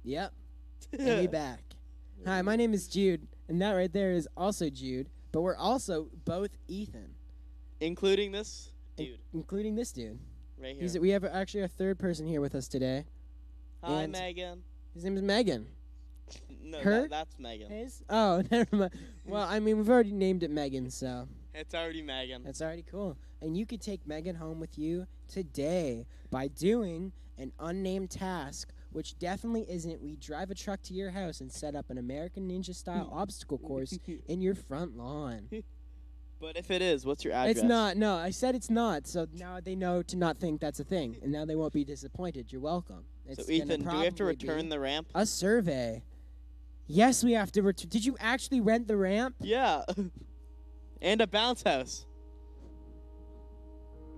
Yep. And we back. Hi, my name is Jude, and that right there is also Jude, but we're also both Ethan. Including this dude. Including this dude. Right here. We have actually a third person here with us today. Hi, Megan. His name is Megan. No, that's Megan. His? Oh, never mind. Well, I mean, we've already named it Megan, so. It's already Megan. That's already cool. And you could take Megan home with you today by doing an unnamed task, which definitely isn't we drive a truck to your house and set up an American Ninja-style obstacle course in your front lawn. But if it is, what's your address? It's not. No, I said it's not. So now they know to not think that's a thing. And now they won't be disappointed. You're welcome. So, Ethan, do we have to return the ramp? A survey. Yes, we have to return. Did you actually rent the ramp? Yeah. And a bounce house.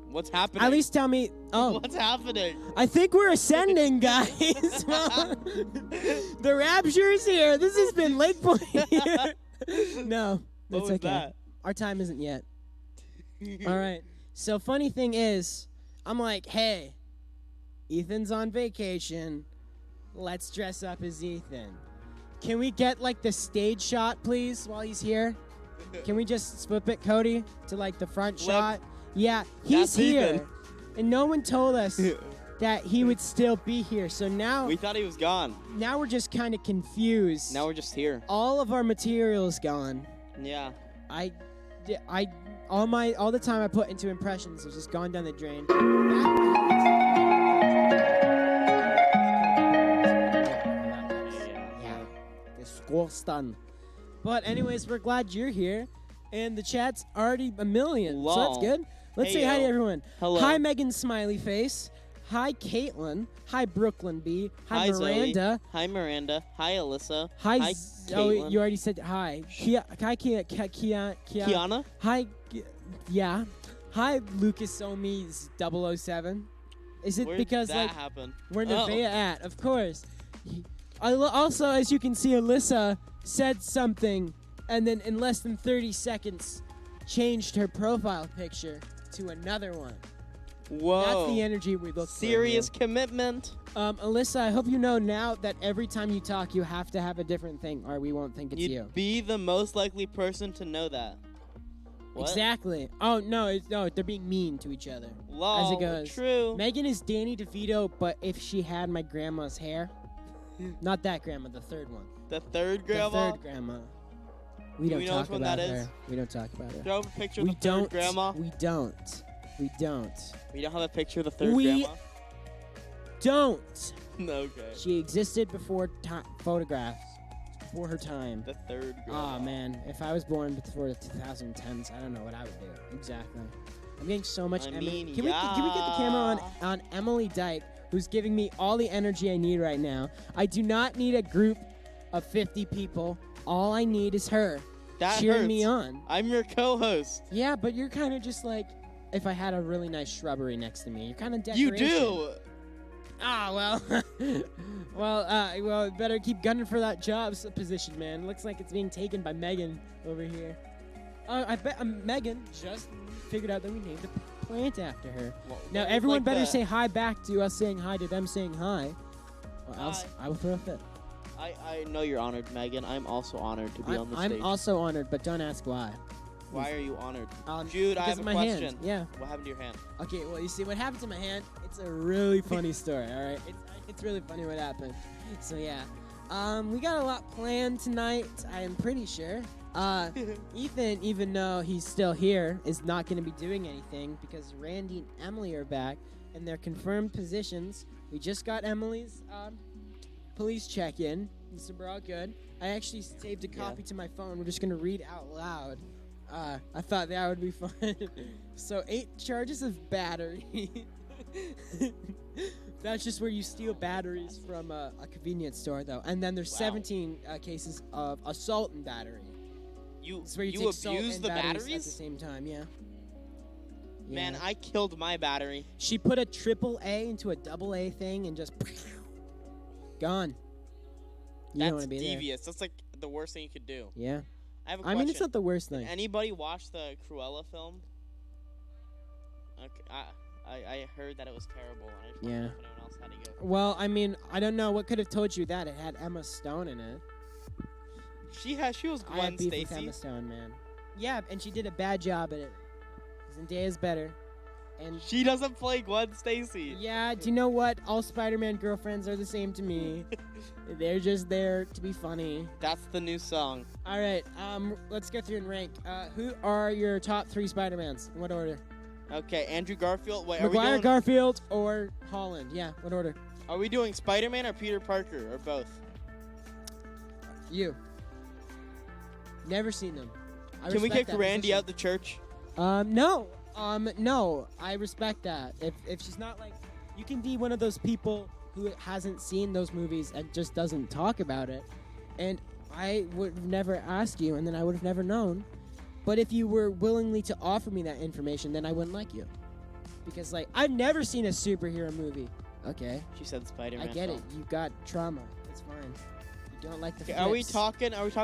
What's happening? At least tell me. Oh. What's happening? I think we're ascending, guys. The rapture is here. This has been Lake Point. No, that's okay. That? Our time isn't yet. All right. So funny thing is, I'm like, hey, Ethan's on vacation. Let's dress up as Ethan. Can we get like the stage shot, please, while he's here? Can we just flip it, Cody, to like the front shot? Yeah, he's here. Ethan. And no one told us that he would still be here. So now we thought he was gone. Now we're just kind of confused. Now we're just here. All of our material's gone. Yeah. All the time I put into impressions has just gone down the drain. Yeah. Disgusting. But anyways, we're glad you're here. And the chat's already 1 million. Lol. So that's good. Let's say hi to everyone. Hello. Hi, Megan Smiley Face. Hi, Caitlin. Hi, Brooklyn B. Hi, Miranda. Zoe. Hi, Miranda. Hi, Alyssa. Hi, Caitlin. Oh, you already said hi. Hi, Kiana. Hi, yeah. Hi, Lucas Omi's 007. Is it Where because did that happen? Where Nevaeh at? Of course. Also, as you can see, Alyssa said something, and then in less than 30 seconds, changed her profile picture to another one. Whoa. That's the energy we look for. Serious commitment. Alyssa, I hope you know now that every time you talk, you have to have a different thing, or we won't think it's you. You'd be the most likely person to know that. What? Exactly. Oh, no, they're being mean to each other. Lol, as it goes. True. Megan is Danny DeVito, but if she had my grandma's hair. Not that grandma, the third one. The third grandma? The third grandma. We don't talk about her. We don't talk about her. Do you have a picture of the third grandma? We don't. We don't. We don't have a picture of the third grandma? Don't. Okay. She existed before photographs. Before her time. The third grandma. Oh, man. If I was born before the 2010s, I don't know what I would do. Exactly. I'm getting so much Emily. Can we get the camera on Emily Dyke, who's giving me all the energy I need right now? I do not need a group of 50 people. All I need is her cheering me on. I'm your co-host. Yeah, but you're kind of just like if I had a really nice shrubbery next to me. You're kind of decoration. You do. Ah, well, better keep gunning for that job position, man. Looks like it's being taken by Megan over here. I bet Megan just figured out that we named the plant after her. Well, now, everyone like better say hi back to us saying hi to them saying hi, or else I will throw a fit. I know you're honored, Megan. I'm also honored to be on the stage. I'm also honored, but don't ask why. Why are you honored? Jude, I have a question. Hand. Yeah. What happened to your hand? Okay, well, you see, what happened to my hand, it's a really funny story, all right? It's really funny what happened. So, yeah. We got a lot planned tonight, I am pretty sure. Ethan, even though he's still here, is not going to be doing anything because Randy and Emily are back in their confirmed positions. We just got Emily's police check-in, so we're all good. I actually saved a copy to my phone. We're just going to read out loud. I thought that would be fun. So 8 charges of battery. That's just where you steal batteries from a convenience store, though. And then there's 17 cases of assault and battery. You abuse the batteries at the same time, yeah. Man, I killed my battery. She put a AAA into a AA thing and just gone. That's devious. That's like the worst thing you could do. Yeah. I have a question. I mean, it's not the worst thing. Did anybody watch the Cruella film? Okay. I heard that it was terrible, and I just Yeah. wanted to know if anyone else had to go. Well, I mean, I don't know what could have told you that. It had Emma Stone in it. She was I Gwen have beef with Stacy. Emma Stone, man. Yeah, and she did a bad job at it. Zendaya's better. And She doesn't play Gwen Stacy. yeah, do you know what? All Spider-Man girlfriends are the same to me. They're just there to be funny. That's the new song. All right, let's go through and rank. Who are your top 3 Spider-Mans? In what order? Okay, Andrew Garfield. Wait, Maguire, Garfield, or Holland? Yeah, what order? are we doing Spider-Man or Peter Parker or both? You. Never seen them. Can we kick Randy out the church? No. No. I respect that. If she's not like, you can be one of those people who hasn't seen those movies and just doesn't talk about it. And I would have never asked you, and then I would have never known. But if you were willingly to offer me that information, then I wouldn't like you. Because, like, I've never seen a superhero movie. Okay. She said Spider-Man. I get it. You got trauma. It's fine. You don't like the Okay, are we flips. talking just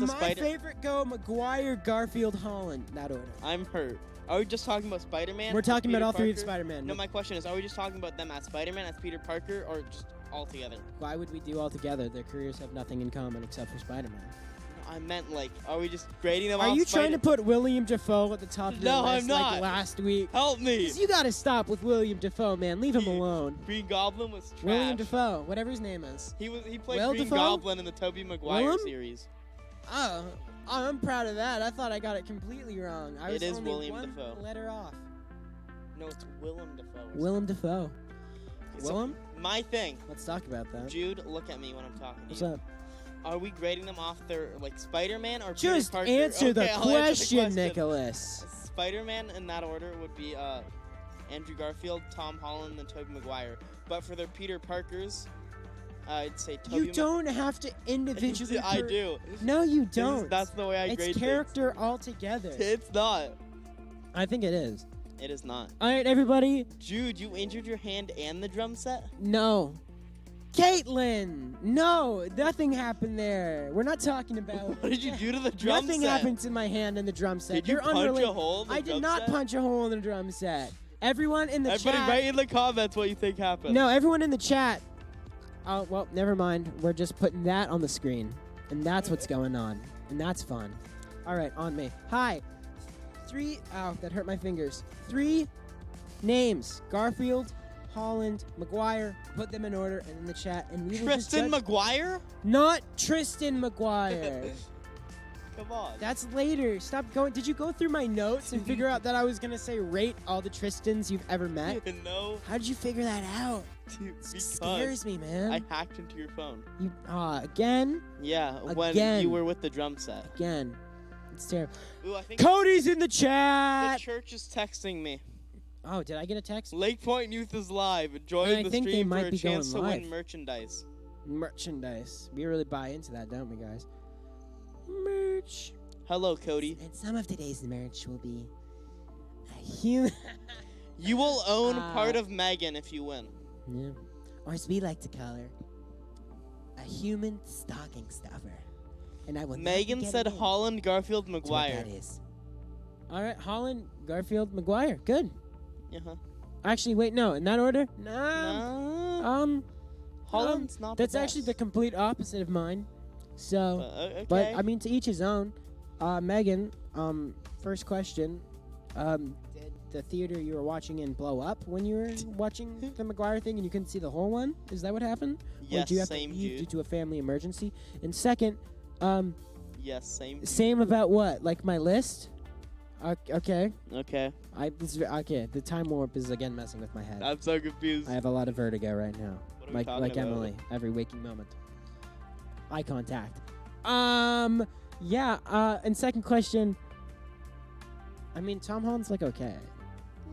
the my Spider? favorite go Maguire, Garfield, Holland. That order. I'm hurt. Are we just talking about Spider-Man? We're or talking about Peter all 3 Parker? Spider-Man. No, my question is, are we just talking about them as Spider-Man, as Peter Parker, or just all together? Why would we do all together? Their careers have nothing in common except for Spider-Man. No, I meant, like, are we just grading them Are off you trying to put William Dafoe at the top of your No, list I'm not. like last week? Help me! 'Cause you gotta stop with William Dafoe, man. Leave him He- alone. Green Goblin was trash. William Dafoe, whatever his name is. He played Will Green Dafoe? Goblin in the Tobey Maguire Willem? series. Oh, I'm proud of that. I thought I got it completely wrong. I was It is only William one Dafoe. letter off. No, it's Willem Dafoe. Willem Dafoe. Okay, so Willem? my thing. Let's talk about that. Jude, look at me when I'm talking to What's you. up? Are we grading them off their, like, Spider-Man or Just Peter Parker? answer the Okay, I'll question, Nicholas. Spider-Man in that order would be Andrew Garfield, Tom Holland, and Tobey Maguire. But for their Peter Parkers, I'd say Tobey You don't have to individually. I do. No, you This is- don't. That's the way I grade It's character altogether. things. It's not. I think it is. It is not. All right, everybody. Jude, you injured your hand and the drum set? No. Caitlin! No, nothing happened there. We're not talking about. What did you do to the drum Nothing set? happened to my hand in the drum set. Did you They're punch unrelated. a hole in the I did drum not set? punch a hole in the drum set. Everyone in the Everybody chat. write in the comments what you think happened. No, everyone in the chat. Oh, well, never mind. We're just putting that on the screen. And that's what's going on. And that's fun. All right, on me. Hi. 3. Ow, that hurt my fingers. 3 names. Garfield, Holland, Maguire. Put them in order and in the chat. And we will just Tristan judge- McGuire? Not Tristan Maguire. Come on. That's later. Stop going. Did you go through my notes and figure out that I was going to say rate all the Tristans you've ever met? No. How did you figure that out? Dude, It because scares me, man. I hacked into your phone. You again? Yeah, when Again. you were with the drum set. Again. It's terrible. Ooh, I think Cody's in the the chat. church is texting me. Oh, did I get a text? Lake Point Youth is live. I Join the think they stream might for a be going chance to live. win merchandise. Merchandise. We really buy into that, don't we, guys? Merch. Hello, Cody. And some of today's merch will be a human. You will own part of Megan if you win. Yeah. Or as we like to call her, a human stocking stuffer. And I will. Megan said Holland, Garfield, That's what Maguire. that is. All right, Holland, Garfield, Maguire. Good. Uh-huh. Actually, wait, no. In that order? No. No. Holland's not That's the actually the best. complete opposite of mine. So, Okay. but I mean, to each his own. Megan, first question. Did the theater you were watching in blow up when you were watching the Maguire thing and you couldn't see the whole one? Is that what happened? Or Yes, did you have same to leave due dude. to a family emergency? And second, Yes, same. same about what? Like my list? Okay. Okay. Okay, the time warp is again messing with my head. I'm so confused. I have a lot of vertigo right now. What are we talking Like about? Emily, every waking moment. Eye contact. Yeah, and second question. I mean, Tom Holland's like okay.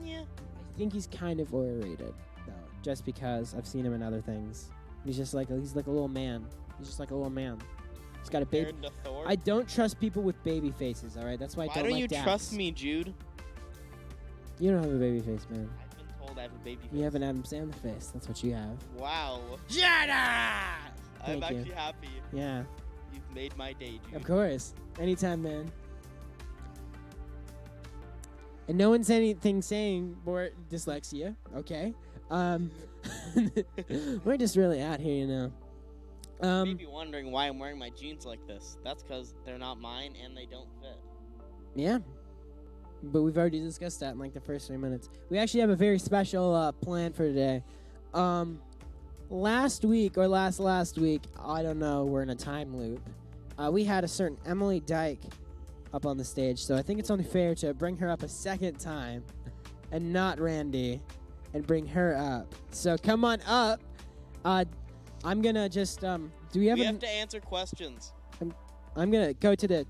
Yeah. I think he's kind of overrated though, just because I've seen him in other things. He's like a little man. He's just like a little man. He's got a baby. Compared to Thor? I don't trust people with baby faces. All right, that's why I Why don't don't like you dads. trust me, Jude? You don't have a baby face, man. I've been told I have a baby face. You have an Adam Sandler face. That's what you have. Wow. Shut up! I'm Thank you. actually happy. Yeah, You've made my day, Jude. of course. Anytime, man. And no one's anything saying more dyslexia, okay? We're just really out here, you know. You may be wondering why I'm wearing my jeans like this. That's because they're not mine and they don't fit. Yeah. But we've already discussed that in like the first 3 minutes. We actually have a very special plan for today. Last week or last week, I don't know, we're in a time loop. We had a certain Emily Dyke up on the stage, so I think it's only fair to bring her up a second time and not Randy and bring her up. So come on up. I'm gonna just do we have to answer questions. I'm gonna go to the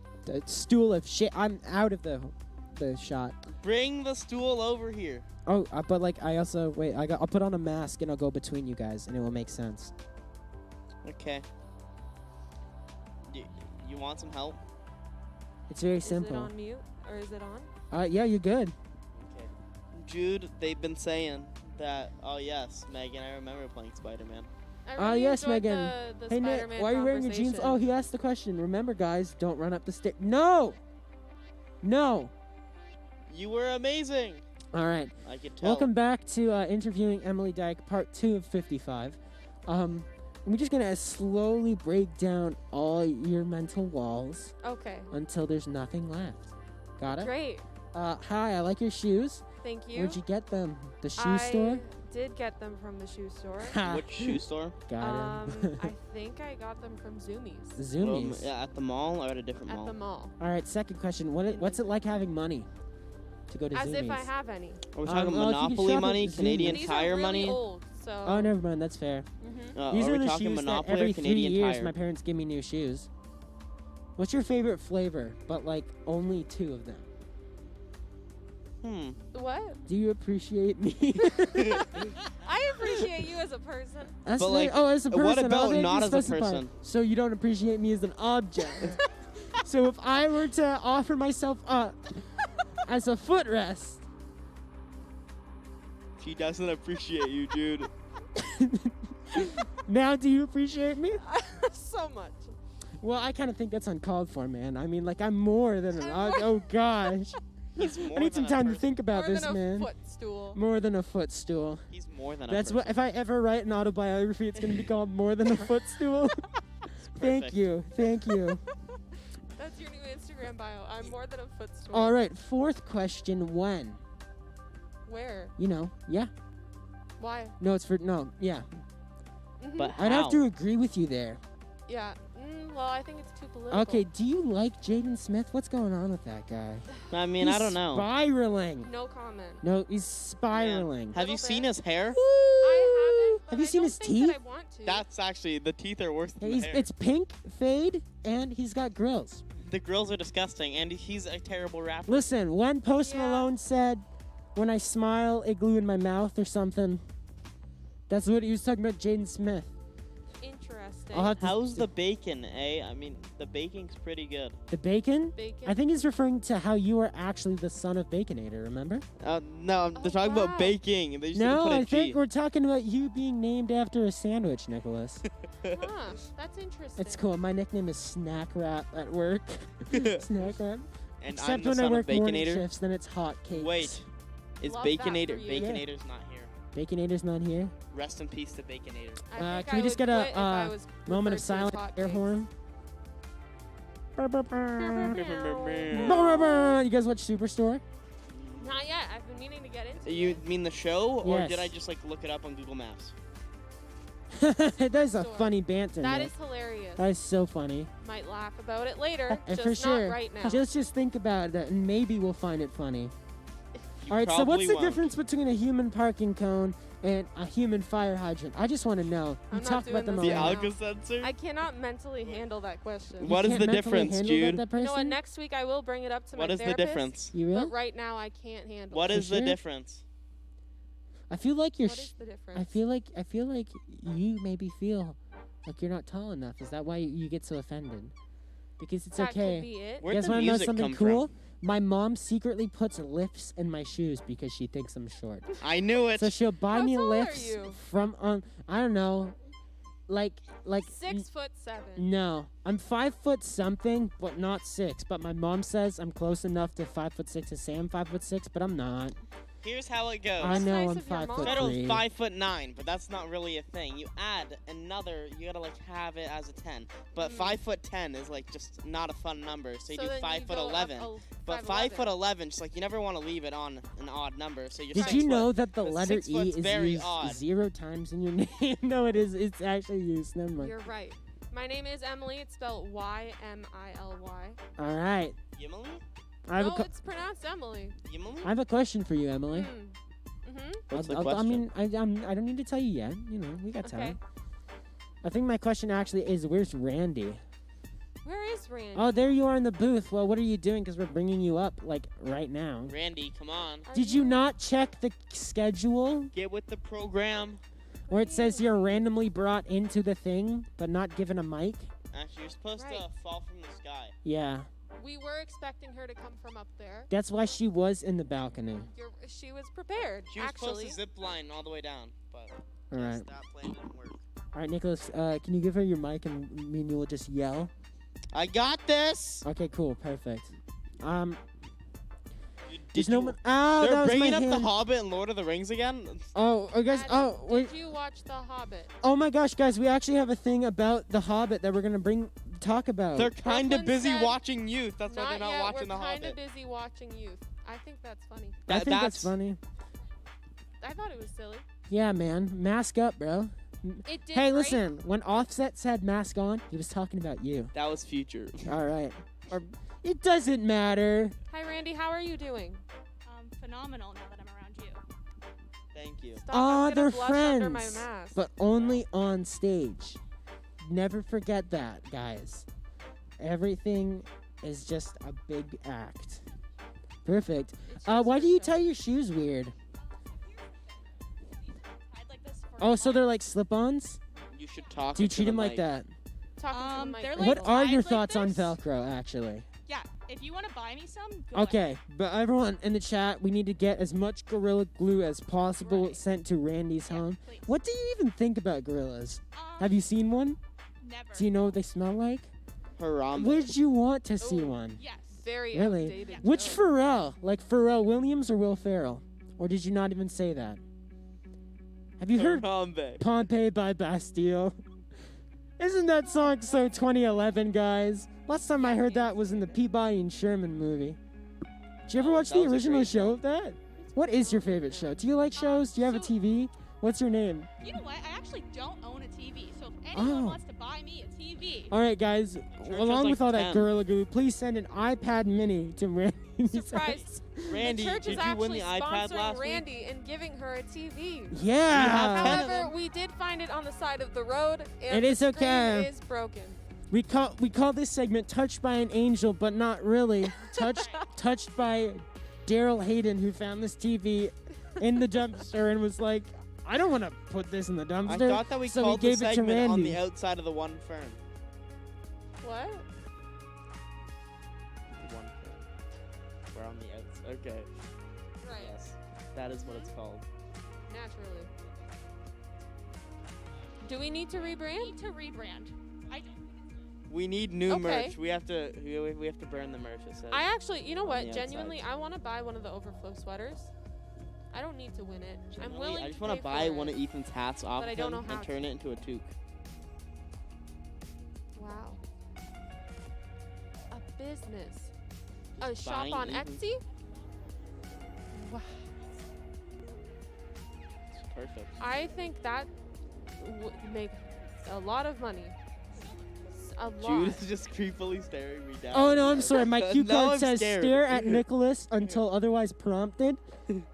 stool of shit. I'm out of the shot. Bring the stool over here. Oh, but like I also wait. I'll put on a mask and I'll go between you guys, and it will make sense. Okay. You want some help? It's very simple. Is it on mute or is it on? Yeah, you're good. Okay. Jude, they've been saying that. Oh yes, Megan, I remember playing Spider-Man. I really yes, enjoyed Megan. The Hey Nick, Spider-Man why are you wearing your jeans? Oh, he asked the question. Remember, guys, don't run up the stairs. No. You were amazing. All right. I could tell. Welcome back to interviewing Emily Dyke, part 2 of 55. We're just gonna slowly break down all your mental walls. Okay. Until there's nothing left. Got it? Great. Hi, I like your shoes. Thank you. Where'd you get them? The shoe store? I did get them from the shoe store. Which shoe store? Got it. I think I got them from Zoomies. Zoomies. Yeah, at the mall or at a different mall? At the mall. All right, second question. What's it like having money to go to As Zoomies? if I have any. Are we talking if you can Monopoly shop at money, Zoomies. Canadian These Tire are really money? old, so. Oh, never mind. That's fair. These are are we the talking shoes that Monopoly every or 3 Canadian years Tire? my parents give me new shoes. What's your favorite flavor? But like only 2 of them. What? Do you appreciate me? I appreciate you as a person. That's But, like, like, oh, as a person. what about I'll make not you as a specify. person? So you don't appreciate me as an object. So if I were to offer myself up as a footrest. She doesn't appreciate you, Jude. Now do you appreciate me? So much. Well, I kind of think that's uncalled for, man. I mean, like, I'm more than an oh gosh. He's more I need some than a time to person. think about More this, than a man. footstool. More than a footstool. He's more than a That's person. what. If I ever write an autobiography, it's gonna be called More Than a Footstool. Thank Perfect. you. Thank you. That's your new Instagram bio. I'm more than a footstool. All right. 4th question. When? Where? You know. Yeah. Why? No, it's for no. Yeah. But how? I'd have to agree with you there. Yeah. Well, I think it's too political. Okay. Do you like Jaden Smith? What's going on with that guy? I mean, He's I don't know. Spiraling. No comment. No, he's spiraling. Have you Little seen bit. his hair? I haven't. But Have you I seen don't his think teeth? That I want to. That's actually, the teeth are worse than the hair. It's pink, fade, and he's got grills. The grills are disgusting, and he's a terrible rapper. Listen, when Post Yeah. Malone said, "When I smile, it glue in my mouth" or something, that's what he was talking about. Jaden Smith. Interesting. I'll have to How's the bacon, eh? I mean, the bacon's pretty good. the bacon? Bacon. I think he's referring to how you are actually the son of Baconator. Remember? No, they're talking wow. about baking. They just need to No, put a I think G. we're talking about you being named after a sandwich, Nicholas. Huh, that's interesting. It's cool. My nickname is Snack Wrap at work. Snack Wrap. And Except I'm the when I son work of morning Baconator. shifts, then it's hot cakes. Wait, is Love that Baconator? for you. Baconator's not here. Baconator's not here. Rest in peace to Baconator. I think can we I just would get a, quit if I was Moment of referred to as silent hot air cakes. horn. Meow. You guys watch Superstore? Not yet. I've been meaning to get into You it. mean the show, or Yes. did I just like look it up on Google Maps? That's a Superstore. funny banter. That Nick. is hilarious. That is so funny. Might laugh about it later. And just for sure. not right now. Just think about it, and maybe we'll find it funny. You All right. So probably what's the won't. difference between a human parking cone and a human fire hydrant? I just want to know. You I'm not talked about doing them this The right already. now. Alka-Seltzer? I cannot mentally handle that question. You What is can't the mentally difference, handle Jude? That You know what? person? Next week I will bring it up to What my is the therapist. difference? You will? But right now I can't handle What it. is the sure? difference? I feel like you're. What is the difference? I feel like you maybe feel like you're not tall enough. Is that why you get so offended? Because it's that okay. could be it. Where'd You guys the want to know music something come cool? My mom secretly puts lifts in my shoes because she thinks I'm short. I knew it. So she'll buy How me tall are lifts you? from I don't know, like 6'7". No, I'm 5 foot something, but not 6. But my mom says I'm close enough to 5'6" to say I'm 5'6", but I'm not. Here's how it goes. I know nice I'm of your mom. 5'3". Fedor's 5'9", but that's not really a thing. You add another, you gotta like have it as a 10. But 5'10" is like just not a fun number, so you do then 5'11". But 5'11", just like you never want to leave it on an odd number. So you're Did 6 you foot. know that the But letter 6 E foot's is very used odd. 0 times in your name? No, it is. It's actually used. Never mind. You're right. My name is Emily. It's spelled Y-M-I-L-Y. All right. Yimily? I have, No, it's pronounced Emily. Yimily? I have a question for you, Emily. Mm-hmm. What's the I question? mean, I don't need to tell you yet. You know, we got Okay. time. I think my question actually is, where's Randy? Where is Randy? Oh, there you are in the booth. Well, what are you doing? Because we're bringing you up, like, right now. Randy, come on. Are Did you not check the schedule Get with the program. where it says you're randomly brought into the thing, but not given a mic? Actually, you're supposed Right. to fall from the sky. Yeah. We were expecting her to come from up there. That's why she was in the balcony. She was prepared, She was actually. supposed to zip line all the way down, but All right. that plan didn't work. All right, Nicholas, can you give her your mic and me and you will just yell? I got this. Okay, cool. Perfect. Did There's no you- one. Oh, They're that was my bringing up the hand. Hobbit and Lord of the Rings again. Oh, guys. Maddie, Oh, wait. Did you watch The Hobbit? Oh my gosh, guys, we actually have a thing about The Hobbit that we're gonna talk about. They're kind of Brooklyn busy said, watching youth. That's why Not they're not yet. watching We're The kind of Hobbit. busy watching youth. I think that's funny. I think that's funny. I thought it was silly. Yeah, man. Mask up, bro. It did Hey, great. listen. When Offset said mask on, he was talking about you. That was future. All right. Or it doesn't matter. Hi, Randy. How are you doing? Phenomenal now that I'm around you. Thank you. Stop. Aw, I'm gonna they're blush under my friends, mask. but only on stage. Never forget that, guys. Everything is just a big act. Perfect. It's just Why a do you show. tie your shoes weird? Tied like this for Oh, so fun. they're like slip-ons? You should talk. Do you to treat the them like mic. that? Talking to the mic. they're right like What now. are your tied like thoughts on this? Velcro, actually? Yeah, if you want to buy me some, go Okay, but everyone in the chat, we need to get as much Gorilla Glue as possible Right. sent to Randy's Yeah, home. please. What do you even think about gorillas? Um, Have you seen one? Never. Do you know what they smell like? Harambe. Would you want to see Ooh. one? Yes. Very Really? outdated. Which joke. Pharrell? Like Pharrell Williams or Will Ferrell? Or did you not even say that? Have you heard Harambe. Pompeii by Bastille? Isn't that song so 2011, guys? Last time I heard that was in the Peabody and Sherman movie. Did you ever watch That the was a original great show of that? What is your favorite show? Do you like shows? Do you have a so- TV? What's your name? You know what? I actually don't own a TV, so if anyone Oh. wants to buy me a TV, All right, guys. Church Along was with like all that 10. Gorilla Glue, please send an iPad Mini to Randy. Surprise. Randy, the church did is you win actually the iPad sponsoring last week? Randy and giving her a TV. Yeah. have 10 of However, them. we did find it on the side of the road, and It is the screen okay. is broken. We call this segment "Touched by an Angel," but not really. Touched by Daryl Hayden, who found this TV in the dumpster and was like, "I don't want to put this in the I dumpster." thought that we so called we the gave it to segment on Randy. the outside of the one firm. What? The one firm. We're on the outside. Okay. Right. Yes. That is what it's called. Naturally. Do we need to I rebrand? need to rebrand. I don't. We need new Okay. merch. We have to burn the merch. It says. I actually, you know on what? the Genuinely, outside. I want to buy one of the Overflow sweaters. I don't need to win it. I'm Genuinely, willing I just to want pay to buy for one it. of Ethan's hats off but I him don't know how and turn to. it into a toque. Wow. A business. A Just shop buying on Ethan's- Etsy? Wow. It's perfect. I think that would make a lot of money. A lot. Jude is just creepily staring me down. Oh no, I'm sorry. My cue Now card I'm says scared. "Stare at Nicholas until otherwise prompted."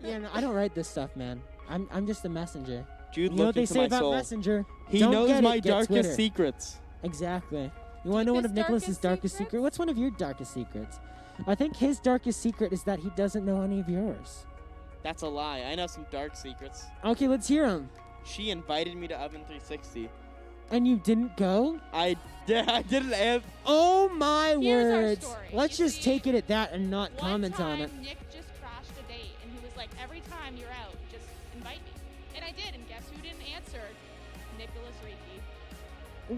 Yeah, no, I don't write this stuff, man. I'm just a messenger. Jude, You know look what they into say my about soul. messenger? He Don't knows get my it, get darkest Twitter. secrets. Exactly. You want to know one of Deepest, Nicholas's darkest darkest secrets? secret? What's one of your darkest secrets? I think his darkest secret is that he doesn't know any of yours. That's a lie. I know some dark secrets. Okay, let's hear him. She invited me to Oven 360. And you didn't go? I didn't answer. Oh my Here's our words. story. Let's You just see, take it at that and not One comment time, on it. Nick just crashed a date, and he was like, "Every time you're out, just invite me." And I did, and guess who didn't answer? Nicholas Reiki.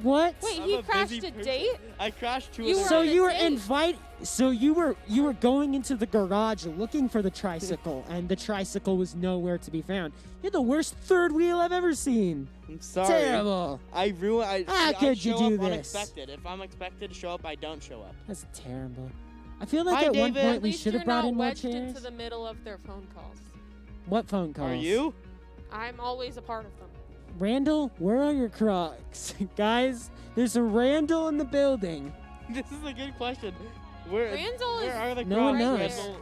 What? Wait, I'm he a crashed busy a person. date? I crashed to You a were So on a you were date. you were going into the garage looking for the tricycle, and the tricycle was nowhere to be found. You're the worst third wheel I've ever seen. I'm sorry. Terrible. I ruined. How I could you show do up this? unexpected. If I'm expected to show up, I don't show up. That's terrible. I feel like Hi, at one David. point At we least should you're have brought not in more wedged chairs. into the middle of their phone calls. What phone calls? Are you? I'm always a part of them. Randall, where are your Crocs? Guys, there's a Randall in the building. This is a good question. Where Randall is are the No Crocs? one knows. Randall?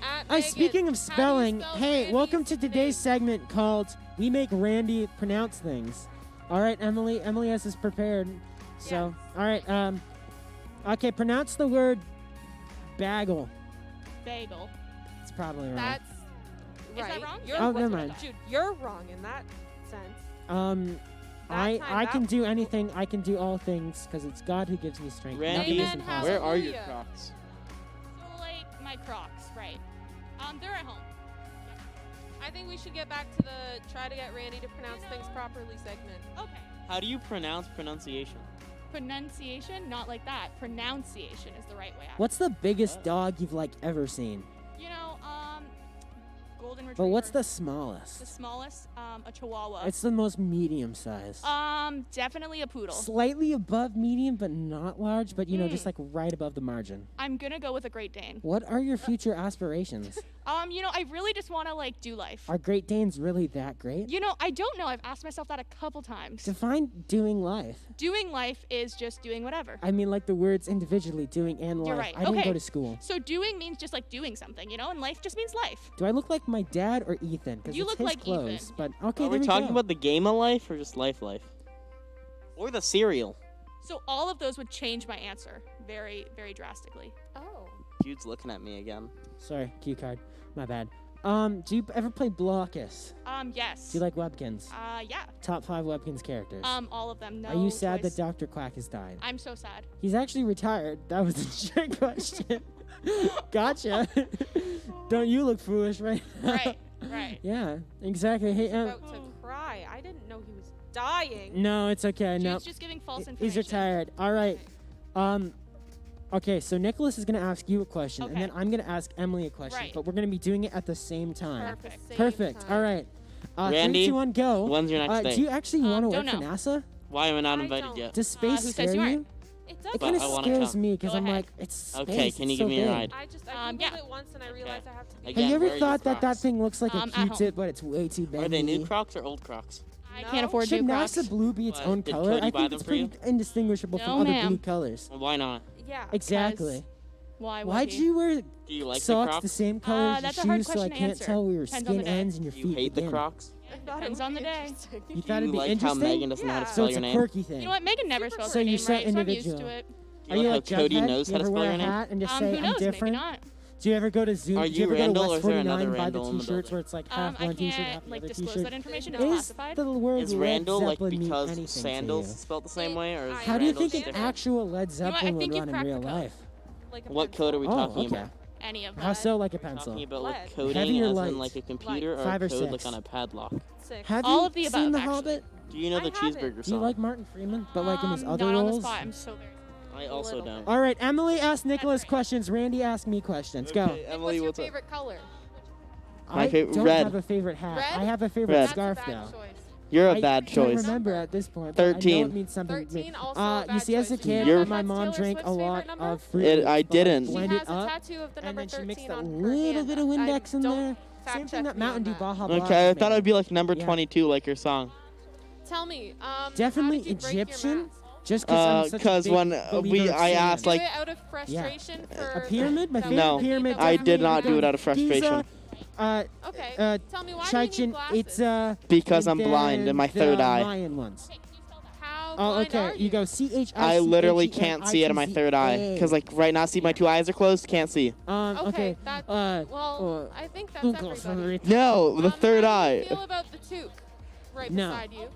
At Oh, Megan, speaking of how do you spelling, spell hey, Randy's welcome to today's name? segment called "We Make Randy Pronounce Things." All right, Emily. Emily has this prepared. So, all right. Okay, pronounce the word bagel. Bagel. It's probably wrong. That's right. that wrong? You're Oh, never mind. Dude, you're wrong in that sense. I time can that- do anything. I can do all things because it's God who gives me strength. Randy, Nothing is Amen, impossible. where are your Hallelujah. Crocs? So like my Crocs, right? They're at home. I think we should get back to the try to get Randy to pronounce things properly segment. Okay. How do you pronounce pronunciation? Pronunciation, not like that. Pronunciation is the right way. What's the biggest What? dog you've ever seen? You know, golden retriever. But what's the the smallest? smallest? A Chihuahua. It's the most medium size. Definitely a poodle. Slightly above medium, but not large. But just Hmm. like right above the margin. I'm gonna go with a Great Dane. What are your future aspirations? I really just want to like do life. Are Great Danes really that great? You know, I don't know. I've asked myself that a couple times. Define doing life. Doing life is just doing whatever. I mean, like the words individually, doing and life. You're right. I didn't Okay. go to school. So doing means just like doing something, and life just means life. Do I look like my dad or Ethan? Because You it's look his like clothes. Ethan. But okay, Are there we we talking go. about the game of life or just life? Or the cereal? So all of those would change my answer very, very drastically. Oh. Jude's looking at me again. Sorry, cue card. My bad. Do you ever play Blockus? Yes. Do you like Webkins? Yeah. Top 5 Webkins characters. All of them. No. Are you sad choice. that Dr. Quack has died? I'm so sad. He's actually retired. That was a trick question. Gotcha. Don't you look foolish, right? Right. Right. Yeah, exactly. Hey, About to cry. I didn't know he was dying. no, it's okay. No, Jude's just giving false information. he's retired. All right. Okay, so Nicholas is gonna ask you a question, and Okay. then I'm gonna ask Emily a question. Right. But we're gonna be doing it at the same time. At the Perfect. same Perfect. time. All right. Randy, 3, 2, 1, go. When's your next date? Do you actually want to work don't for know. NASA? Why am I not I invited don't. yet? Does space who scare says you you? aren't? It It doesn't. kind of I wanna scares come. me because Go I'm ahead. like, it's space. Okay, can you it's give so me a big. ride? I Yeah. Googled it once and I realized I have to be. Again, Have you ever where are your thought that Crocs? thing looks like a At home. Q-tip, but it's way too big? Are they new Crocs or old Crocs? I No. can't afford Should new Crocs. NASA blue be its What, own did color? Cody I buy think them it's for you? pretty indistinguishable No, from other ma'am. blue colors. Well, why not? Yeah. Exactly. Why? Why'd you wear Do you like the socks Crocs? the same color as that's your a hard shoes so I question to can't answer. tell where your Depends on skin the day. ends and your Do feet you hate begin? the Crocs? I thought it Depends would on be the day. interesting. You Do thought it'd you be like how interesting? Megan doesn't know how to Yeah. So spell it's your a name? quirky thing. You know what? Megan never Super spells So her you name set right, so I'm used individual. to it. Do Are you you like like how Cody Jughead? knows You how to ever spell wear your a name? hat and just say Who I'm knows? different? Maybe not. Do you ever go to Zoom? Are Do you you ever Randall go to or West is there 49 another buy the Randall in the t-shirts building? where it's like half I one t-shirt, can't half the other disclose t-shirt? that information. Is It's Is classified. the word Is Led Randall Zeppelin mean because anything to sandals you? spelled the same way, or is How do you Randall's think an different? actual Led know what? I Zeppelin would think you run in cracked real the code. life? Like a What pencil. code are we Oh, talking okay. about? Any of How them. so, like a pencil? Talking about Lead. like coding Heavy or as light? in like a computer or 5 a or code like 6? on a padlock? 6. Have All you of the seen above, The actually. Hobbit? Do you know I the haven't. cheeseburger Do song? you like Martin Freeman, but like in his other not on the roles? spot. I'm so very. I also little don't. bit. All right, Emily asked Nicholas right. questions. Randy asked me questions. Go. Okay, What's Emily, your what's up? favorite color? My I favorite- don't red. have a favorite hat. Red? I have a favorite Red. That's scarf a bad though. choice. You're a I bad can't choice. remember at this point. But I know 13. it means something to me. 13 also a You bad see, as a choice. kid, You're- my That's mom Taylor drank a Swift's lot favorite number? of Fruit Loops, I but, like, didn't. She blend has it a up, tattoo of the and number then she 13 mixed a on her little hand. bit of Windex in Don't there. fact Same check thing that me Mountain on Dew that. Baja Blast Okay, I made. thought it would be like number Yeah. 22, like your song. Tell me, Definitely how did you break your Egyption. mask? Just because I'm such a 'cause big when believer of I sand. asked, Do like- it out of frustration for A pyramid? My that favorite No, pyramid. I did definitely not do it out of frustration. Giza, Okay, tell me why do you Chichen need glasses? Itza. Because and I'm blind then in my the third eye. Mayan ones. How Oh, blind are okay. you? You go CHICHEMITZA. I literally can't see out of my third eye. Because, like, right now, see, my 2 eyes are closed, can't see. Okay. That, Uh, well, I think that's Uncle everybody. Favorite. No, the third How do you eye. feel about the toque right No. beside you?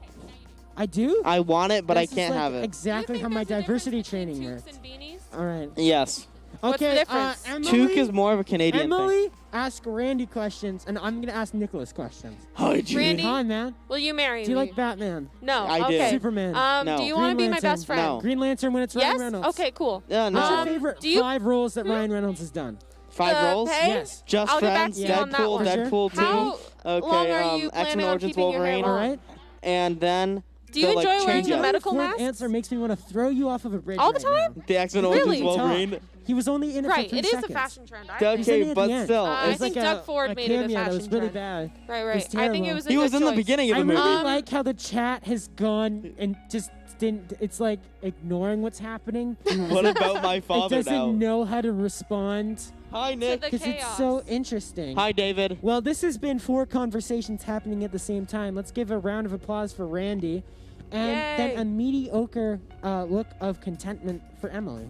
I do. I want it, but I This is, can't like, have it. Exactly Do you how think my there's a diversity difference between training toques works. and beanies? All right. Yes. What's the difference? Emily, Took is more of a Canadian thing. Emily, ask Randy questions, and I'm gonna ask Nicholas questions. Hi, Jude. Randy? Hi, man. Will you marry Do you me? like Batman? No. I do. Okay. Superman? No. Do you want to Green be my Lantern? best friend? No. Green Lantern when it's Ryan Yes. Reynolds. Okay. Cool. Yeah, no. What's your favorite do you- 5 roles that Ryan Reynolds has done? 5 roles? Pay? Yes. Just I'll get back Friends, to you on that Deadpool, one. Deadpool 2. How Okay, long are you X-Men planning on Origins keeping your hair Wolverine. long? All right. And then Do you the, enjoy wearing change the up. medical Fourth mask? answer makes me want to throw you off of a bridge All the right time? now. The X-Men Really? Origins Wolverine. He was only in it Right. for 3 It is seconds. a fashion trend. He's in it Okay, at but the end. still. I It was think like Doug Ford a made it a cameo that was fashion really trend. bad. Right. It was I think terrible. it was a He good was in the choice. beginning of I the really movie. like how the chat has gone and just didn't. It's like ignoring what's happening. What about my It father doesn't now? know how to respond Hi, Nick. the because it's chaos. so interesting. Hi, David. Well, this has been 4 conversations happening at the same time. Let's give a round of applause for Randy. And then Yay. a mediocre look of contentment for Emily.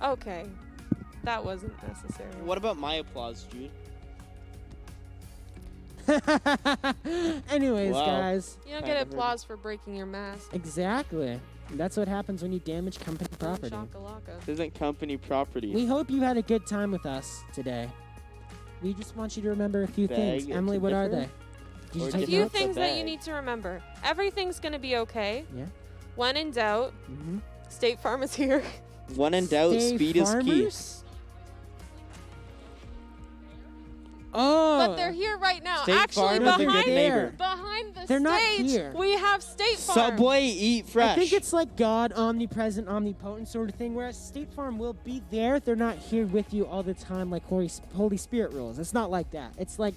Okay. That wasn't necessary. What about my applause, Jude? Anyways, Wow. guys. You don't Kind get of applause for breaking your mask. Exactly. That's what happens when you damage company property. Shakalaka. This isn't company property. We hope you had a good time with us today. We just want you to remember a few things. Beg Emily, to what are differ? they? Did Or you A take few notes? things that you bag. need to remember. Everything's going to be okay. Yeah. When in doubt, Mm-hmm. State Farm is here. When in doubt, speed is key. Oh. But they're here right now. State Actually, Farm is a good behind neighbor. behind the They're not stage, here. we have State Farm. Subway, eat fresh. I think it's like God, omnipresent, omnipotent sort of thing, whereas State Farm will be there. They're not here with you all the time like Holy Spirit rules. It's not like that. It's like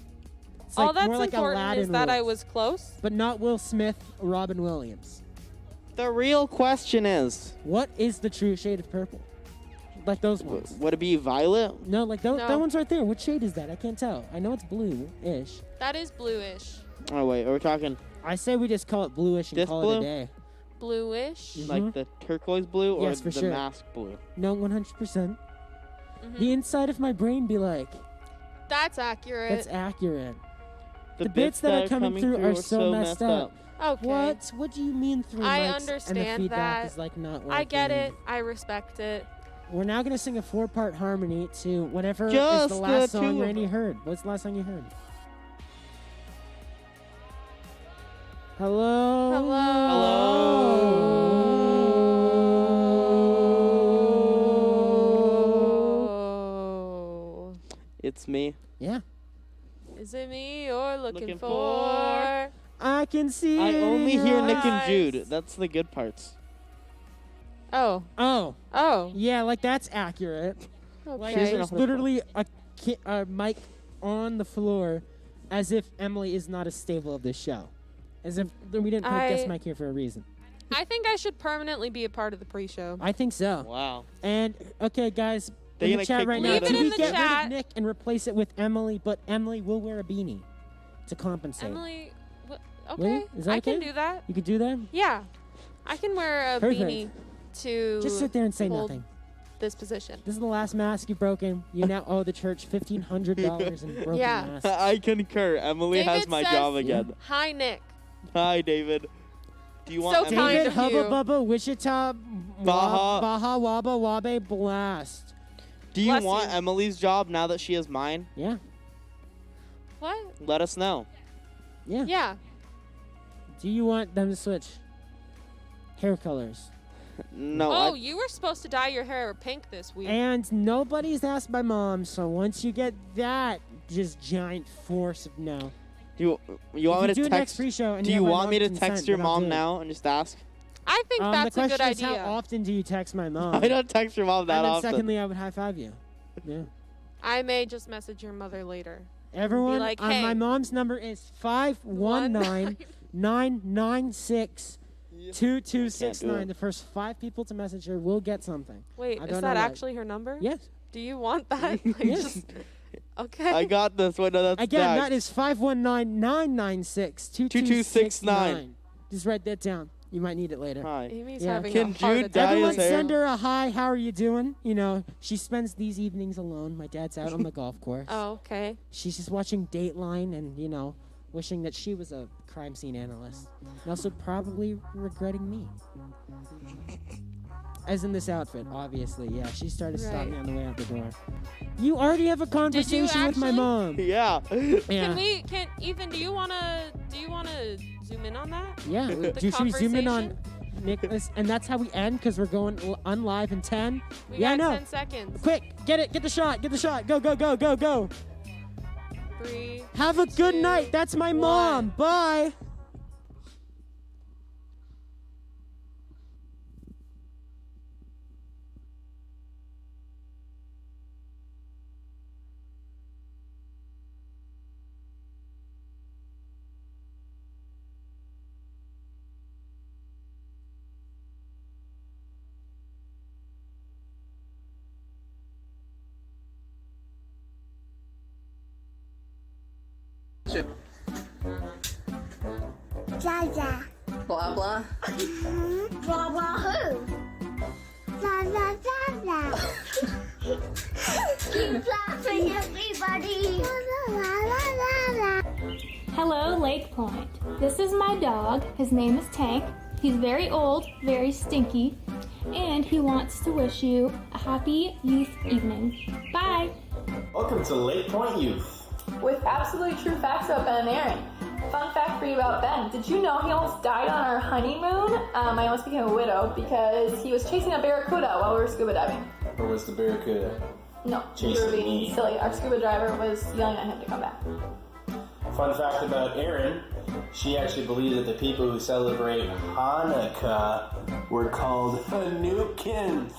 All like that's more like important Aladdin is that I rules. was close. But not Will Smith or Robin Williams. The real question is, What is the true shade of purple? Like those ones. would it be violet? No, like No. that one's right there. What shade is that? I can't tell. I know it's blue-ish. That is bluish. Oh, wait, are we talking I say we just call it bluish and This call it blue? a day. Bluish. Mhm. like the turquoise blue or Yes, for the sure. mask blue? No, 100%. Mhm. The inside of my brain be like, That's accurate. that's accurate. The, bits that are coming through are so messed up. okay. What? What do you mean 3 I mics and understand the feedback that. is like not working? I get it. I respect it. We're now gonna sing a 4-part harmony to whatever is Just the the last two song of Randy them. heard. What's the last song you heard? Hello. Hello. It's me. Yeah. Is it me you're looking, Looking for? I can see. I it only in hear your Nick and eyes. Jude. That's the good parts. Oh. Oh. Oh. Yeah, like that's accurate. Like Okay. there's literally a mic on the floor, as if Emily is not a staple of this show, as if we didn't put a guest I- mic here for a reason. I think I should permanently be a part of the pre-show. I think so. Wow. And okay, guys, They in gonna the chat kick right me now, out of do Leave it we in the get rid chat. of Nick and replace it with Emily? But Emily will wear a beanie to compensate. Emily, Will you? okay. Is that I can okay? do that. You could do that. Yeah. I can wear a Perfect. beanie to Just sit there and say hold nothing. this position. This is the last mask you've broken. You now owe the church $1,500 in broken Yeah. masks. I concur. Emily has David my says- job again. Hi, Nick. Hi, David. Do you So want kind Emily? David of Hubba you. Bubba Wichita Baja. Baja Waba Wabe Blast. Do you Bless want you. Emily's job now that she has mine? Yeah. What? Let us know. Yeah. Yeah. Do you want them to switch hair colors? No. Oh, you were supposed to dye your hair pink this week. And nobody's asked my mom, so once you get that just giant force of no. you want me do to it next text? pre-show and Do you you have my want me to mom's text consent, your then I'll do mom it. now and just ask? I think that's the a question good is, idea. how often do you text my mom? I don't text your mom that and then often. secondly, I would high five you. Yeah. I may just message your mother later. Everyone, like, my hey. mom's number is 519-996-2269. The first 5 people to message her will get something. Wait, I is don't that know what. actually her number? Yes. Do you want that? Like, Yes. just- okay. I got this. Wait, no, that's Again, Dax. that is 519-996-2269. Just write that down. You might need it later. Hi. Amy's Yeah. having Can a heart Jude attack. dye Everyone his hair? send her a hi, how are you doing? You know, she spends these evenings alone. My dad's out on the golf course. Oh, okay. She's just watching Dateline and, you know, wishing that she was a crime scene analyst. And also probably regretting me. as in this outfit, obviously. Yeah, she started Right. stopping me on the way out the door. You already have a conversation with my actually? mom. Yeah. Yeah. Can Ethan, do you wanna zoom in on that? Yeah. Should we zoom in on Nicholas? And that's how we end because we're going on live in 10. We Yeah, I got know. 10 seconds. Quick, get the shot. Go, go, go, go, go. 3. Have a good 2, night. That's my mom. 1. Bye. Zaza. Blah blah. Blah blah who? Zaza Zaza. Keep laughing, everybody. La la la la la. Hello, Lake Point. This is my dog. His name is Tank. He's very old, very stinky, and he wants to wish you a happy youth evening. Bye. Welcome to Lake Point Youth. With absolutely true facts about Ben and Aaron. Fun fact for you about Ben. Did you know he almost died on our honeymoon? I almost became a widow because he was chasing a barracuda while we were scuba diving. Or was the barracuda? No, we Chasing were being me. silly. Our scuba driver was yelling at him to come back. Fun fact about Erin, she actually believed that the people who celebrate Hanukkah were called Hanukkans.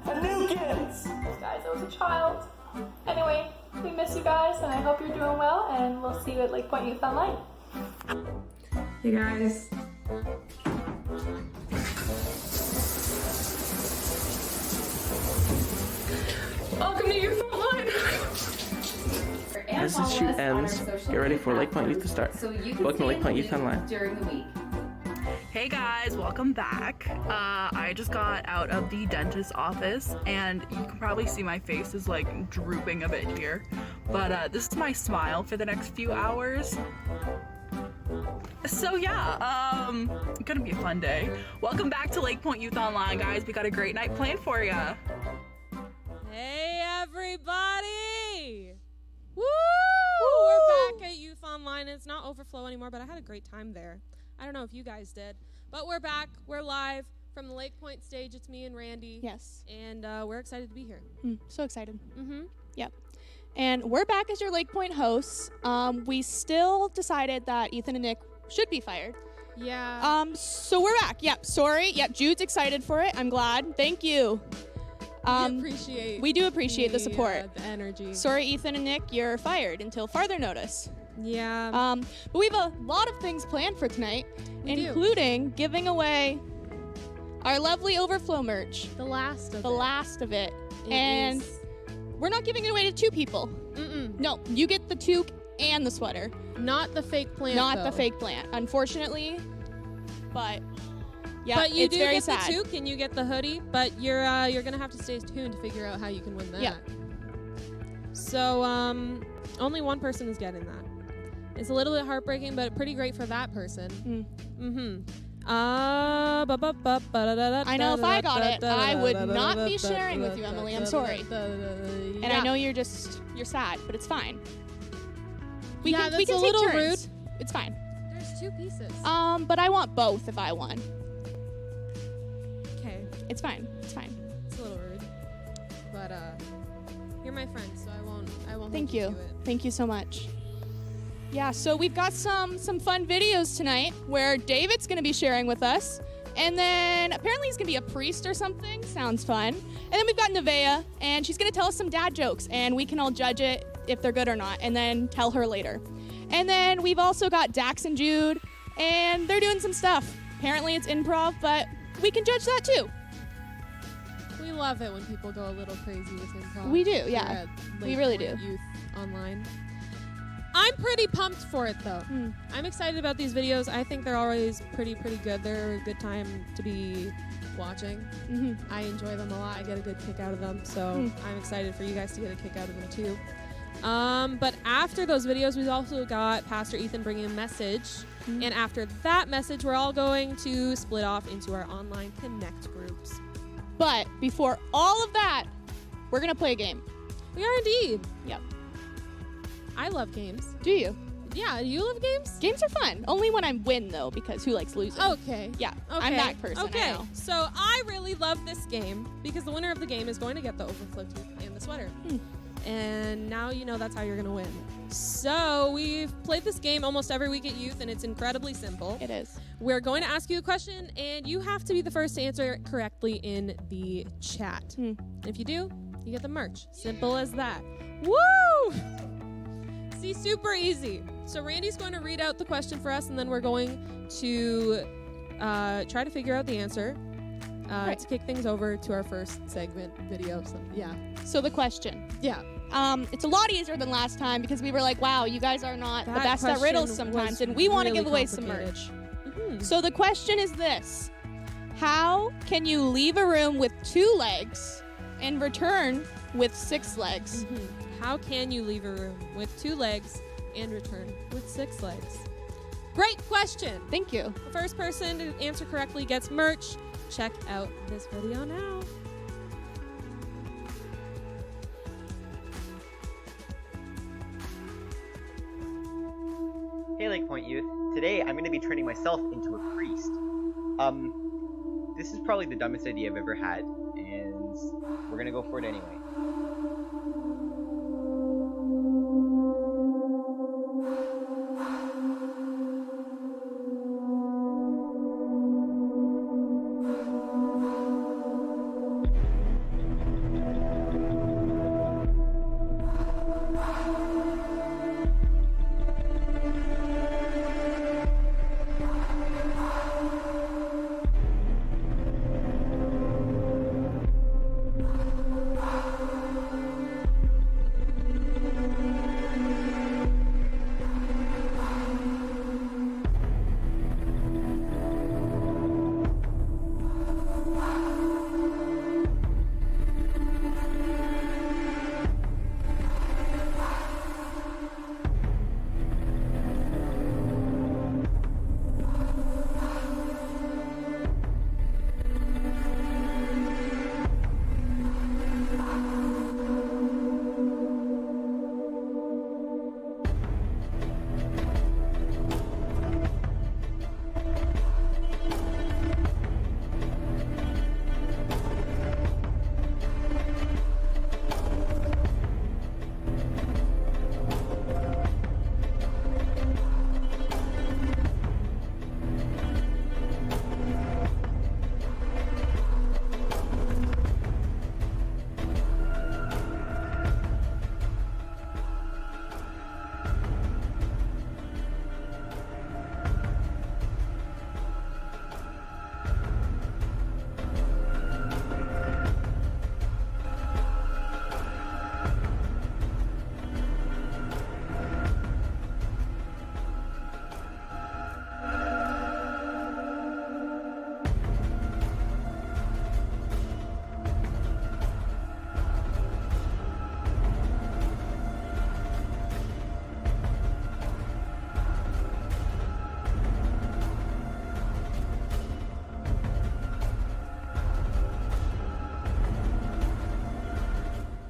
Hanukkans! Guys, I was a child. Anyway, we miss you guys, and I hope you're doing well, and we'll see you at Lake Point Youth Online. Hey guys. Welcome to Youth Online. As this shoot ends, get ready for Lake Point Youth to start. Welcome to Lake Point Youth Online. During the week. Hey guys, welcome back. I just got out of the dentist's office and you can probably see my face is like drooping a bit here. But this is my smile for the next few hours. So yeah, gonna be a fun day. Welcome back to Lake Point Youth Online, guys. We got a great night planned for ya. Hey everybody! Woo! We're back at Youth Online. It's not Overflow anymore, but I had a great time there. I don't know if you guys did, but we're back. We're live from the Lake Point stage. It's me and Randy. Yes. And we're excited to be here. So excited. Mm-hmm. Yep. And we're back as your Lake Point hosts. We still decided that Ethan and Nick should be fired. Yeah. So we're back. Yep. Sorry. Yep. Jude's excited for it. I'm glad. Thank you. We do appreciate the support. The energy. Sorry, Ethan and Nick, you're fired until farther notice. Yeah. But we have a lot of things planned for tonight, including giving away our lovely Overflow merch. The last of it. And we're not giving it away to 2 people. No, you get the toque and the sweater. Not the fake plant. Not the fake plant, unfortunately. But yeah, but you it's do very get sad. the toque and you get the hoodie, but you're gonna have to stay tuned to figure out how you can win that. Yeah. So only one person is getting that. It's a little bit heartbreaking, but pretty great for that person. I know if I got it, I would not be sharing with you, Emily. I'm sorry. And I know you're sad, but it's fine. We can that's take a little turns. rude. It's fine. There's 2 pieces. But I want both if I won. Okay. It's fine. It's fine. It's a little rude. But you're my friend, so I won't Thank hold you. to it. Thank you so much. Yeah, so we've got some fun videos tonight where David's going to be sharing with us. And then apparently he's going to be a priest or something. Sounds fun. And then we've got Nevaeh, and she's going to tell us some dad jokes, and we can all judge it if they're good or not, and then tell her later. And then we've also got Dax and Jude, and they're doing some stuff. Apparently it's improv, but we can judge that too. We love it when people go a little crazy with improv. We do, here yeah. at We Lake really Point do. Youth Online. I'm pretty pumped for it though. I'm excited about these videos. I think they're always pretty good. They're a good time to be watching. I enjoy them a lot. I get a good kick out of them. So I'm excited for you guys to get a kick out of them too. But after those videos, we've also got Pastor Ethan bringing a message. And after that message, we're all going to split off into our online connect groups. But before all of that, we're going to play a game. We are indeed. Yep. I love games. Do you? Yeah, you love games? Games are fun. Only when I win, though, because who likes losing? Okay. Yeah, Okay. I'm that person. Okay, I know. so I really love this game because the winner of the game is going to get the Overflow tooth and the sweater. And now you know that's how you're going to win. So we've played this game almost every week at Youth, and it's incredibly simple. It is. We're going to ask you a question, and you have to be the first to answer it correctly in the chat. If you do, you get the merch. Simple as that. Woo! See, super easy. So Randy's going to read out the question for us, and then we're going to try to figure out the answer to kick things over to our first segment video. So, yeah. So the question. Yeah. It's a lot easier than last time because we were like, wow, you guys are not the That best at riddles question sometimes, was and we want to really give away some complicated. merch. So the question is this. How can you leave a room with 2 legs and return with 6 legs? How can you leave a room with 2 legs and return with 6 legs? Great question. Thank you. The first person to answer correctly gets merch. Check out this video now. Hey Lake Point Youth, today I'm going to be turning myself into a priest. This is probably the dumbest idea I've ever had, and we're going to go for it anyway.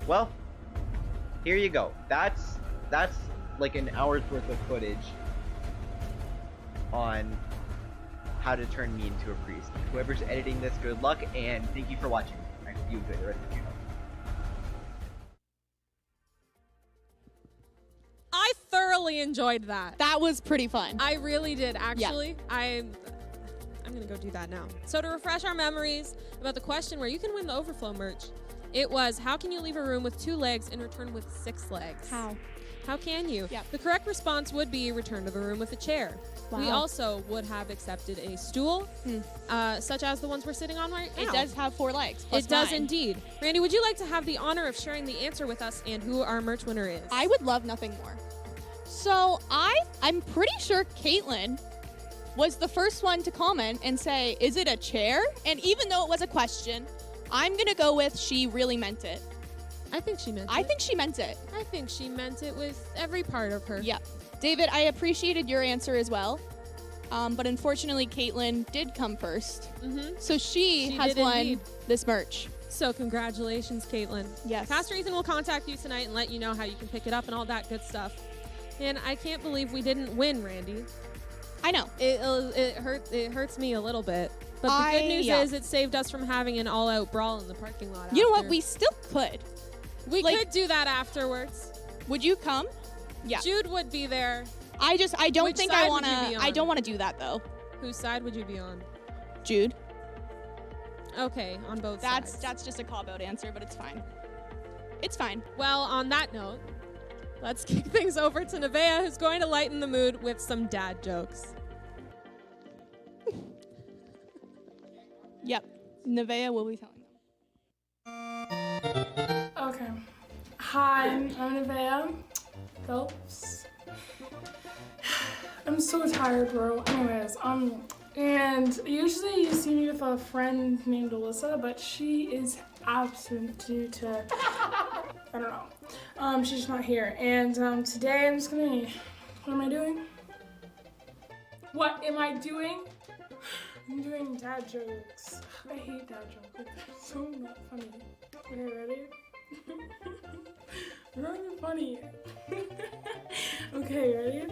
Well, here you go. That's like an hour's worth of footage on how to turn me into a priest. Whoever's editing this, good luck, and thank you for watching. I hope you enjoy the rest of the channel. I thoroughly enjoyed that. That was pretty fun. I really did, actually. Yeah. I'm going to go do that now. So to refresh our memories about the question where you can win the Overflow merch, it was, how can you leave a room with 2 legs and return with 6 legs? How can you? Yep. The correct response would be return to the room with a chair. Wow. We also would have accepted a stool, such as the ones we're sitting on right now. It does have 4 legs. It does indeed. Randy, would you like to have the honor of sharing the answer with us and who our merch winner is? I would love nothing more. So I'm pretty sure Caitlin was the first one to comment and say, is it a chair? And even though it was a question, I'm going to go with she really meant it. I think she meant it. I think she meant it. I think she meant it with every part of her. Yep. David, I appreciated your answer as well. But unfortunately, Caitlin did come first. Mm-hmm. So she has did won indeed. this merch. So congratulations, Caitlin. Yes. Pastor Ethan will contact you tonight and let you know how you can pick it up and all that good stuff. And I can't believe we didn't win, Randy. I know. It hurts me a little bit. But the good news is it saved us from having an all-out brawl in the parking lot. You know what? after. We still could. We could do that afterwards. Would you come? Yeah. Jude would be there. I don't Which think side I would want you be to. on? I don't want to do that though. Whose side would you be on? Jude. Okay, on both sides. That's just a cop-out answer, but it's fine. It's fine. Well, on that note, let's kick things over to Nevaeh, who's going to lighten the mood with some dad jokes. Yep. Nevaeh will be telling them. Okay. Hi, I'm Nevaeh Phelps. I'm so tired, bro. Anyways, and usually you see me with a friend named Alyssa, but she is absent due to, I don't know. She's not here. And today I'm just gonna, what am I doing? What am I doing? I'm doing dad jokes. I hate dad jokes. They're so not funny. Okay, ready? They're not even funny. Okay, ready?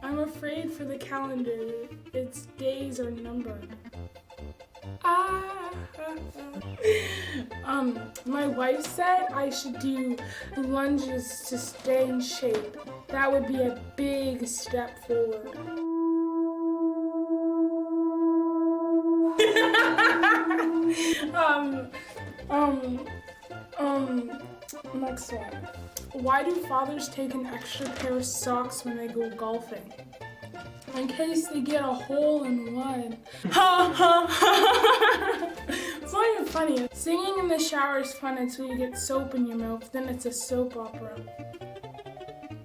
I'm afraid for the calendar. Its days are numbered. My wife said I should do lunges to stay in shape. That would be a big step forward. Next one. Why do fathers take an extra pair of socks when they go golfing? In case they get a hole in one. Ha ha ha! It's not even funny. Singing in the shower is fun until you get soap in your mouth, then it's a soap opera.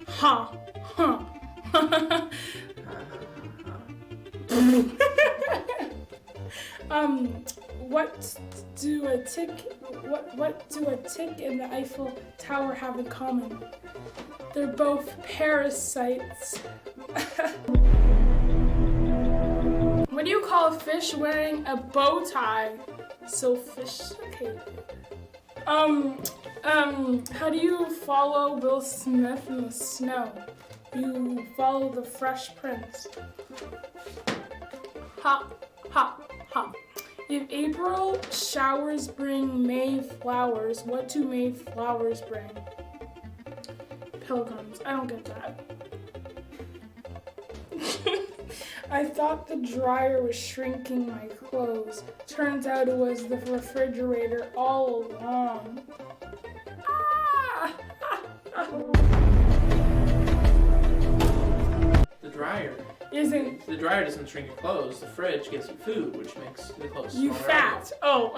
Ha! Ha! What do a tick and the Eiffel Tower have in common? They're both parasites. What do you call a fish wearing a bow tie? Sophisticated. How do you follow Will Smith in the snow? You follow the Fresh Prince. Ha, ha, ha. If April showers bring May flowers, what do May flowers bring? Pilgrims. I don't get that. I thought the dryer was shrinking my clothes. Turns out it was the refrigerator all along. Ah! The dryer doesn't shrink your clothes. The fridge gives you food, which makes the clothes You smaller. fat. Oh.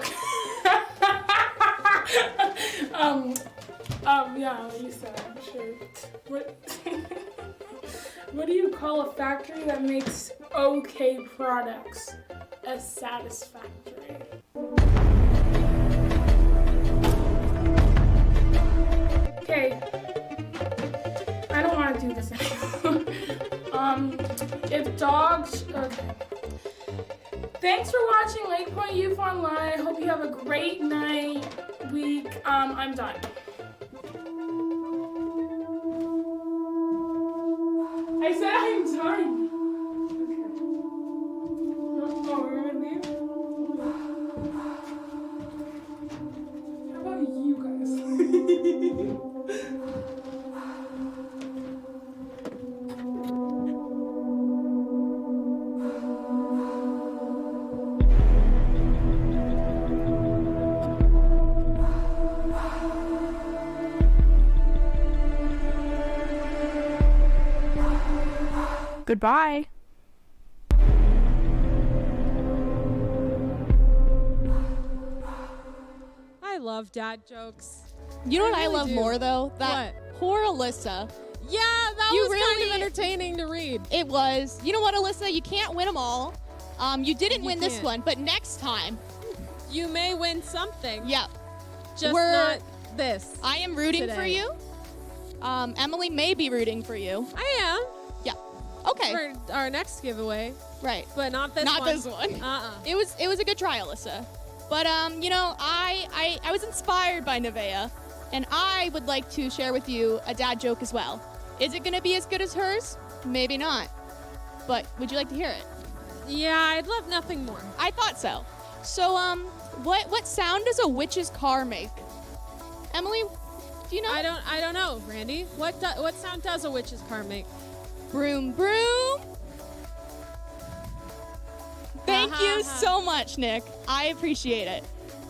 Yeah, you said, sure. What do you call a factory that makes okay products? A satisfactory. Okay. I don't want to do this anymore. If dogs, okay. Thanks for watching Lake Point Youth Online. I hope you have a great night, week. I'm done. I said I'm done. Okay. Oh, we're gonna leave? How about you guys? Goodbye. I love dad jokes. You know what I really love do. more though? That poor Alyssa. Yeah, that You was kind really- of entertaining to read. It was. You know what, Alyssa? You can't win them all. You didn't You win this can't. one, but next time. You may win something. Yeah. Just not this. I am rooting for today. you. Emily may be rooting for you. I am. Yeah. Okay. For our next giveaway. Right. But not this one. Not this one. It was a good try, Alyssa. But you know, I was inspired by Nevaeh, and I would like to share with you a dad joke as well. Is it gonna be as good as hers? Maybe not. But would you like to hear it? Yeah, I'd love nothing more. I thought so. So what sound does a witch's car make? Emily, do you know? I don't know, Randy. What sound does a witch's car make? Broom, broom. Thank you so much, Nick. I appreciate it.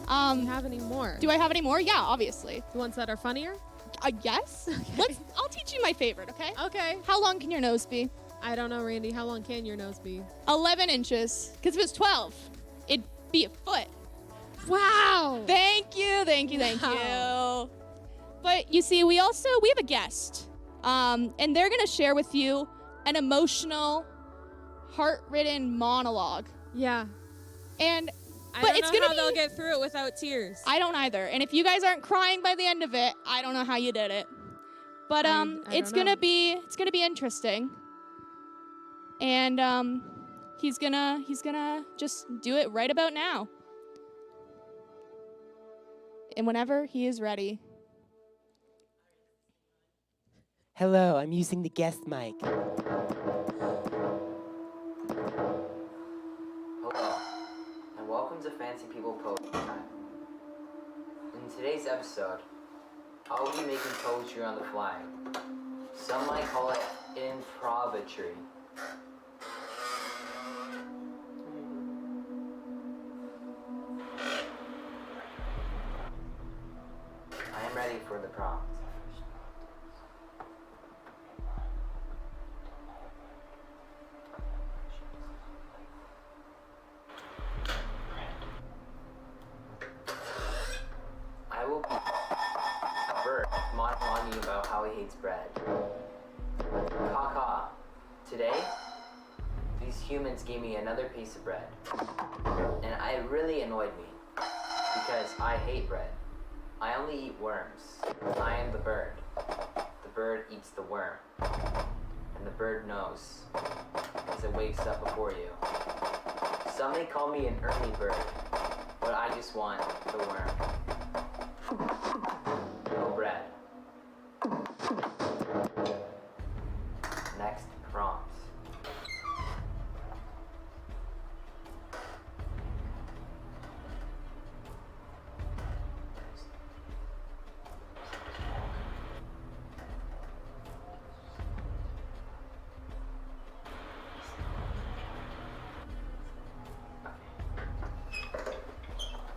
Do you have any more? Do I have any more? Yeah, obviously. The ones that are funnier? Yes. Okay. I'll teach you my favorite, okay? Okay. How long can your nose be? I don't know, Randy. How long can your nose be? 11 inches. Because if it was 12, it'd be a foot. Wow. Thank you. But you see, we have a guest. And they're going to share with you an emotional, heart-ridden monologue. Yeah. And I don't know how they'll get through it without tears. I don't either. And if you guys aren't crying by the end of it, I don't know how you did it. But it's gonna be interesting. And he's gonna just do it right about now. And whenever he is ready. Hello, I'm using the guest mic. Hello, and welcome to Fancy People Poetry Time. In today's episode, I'll be making poetry on the fly. Some might call it improvatry. I am ready for the prompt. I will be a bird monologuing about how he hates bread. Caw. Today, these humans gave me another piece of bread. And it really annoyed me. Because I hate bread. I only eat worms. I am the bird. The bird eats the worm. And the bird knows. As it wakes up before you. Some may call me an early bird. But I just want the worm. No bread. Next prompt.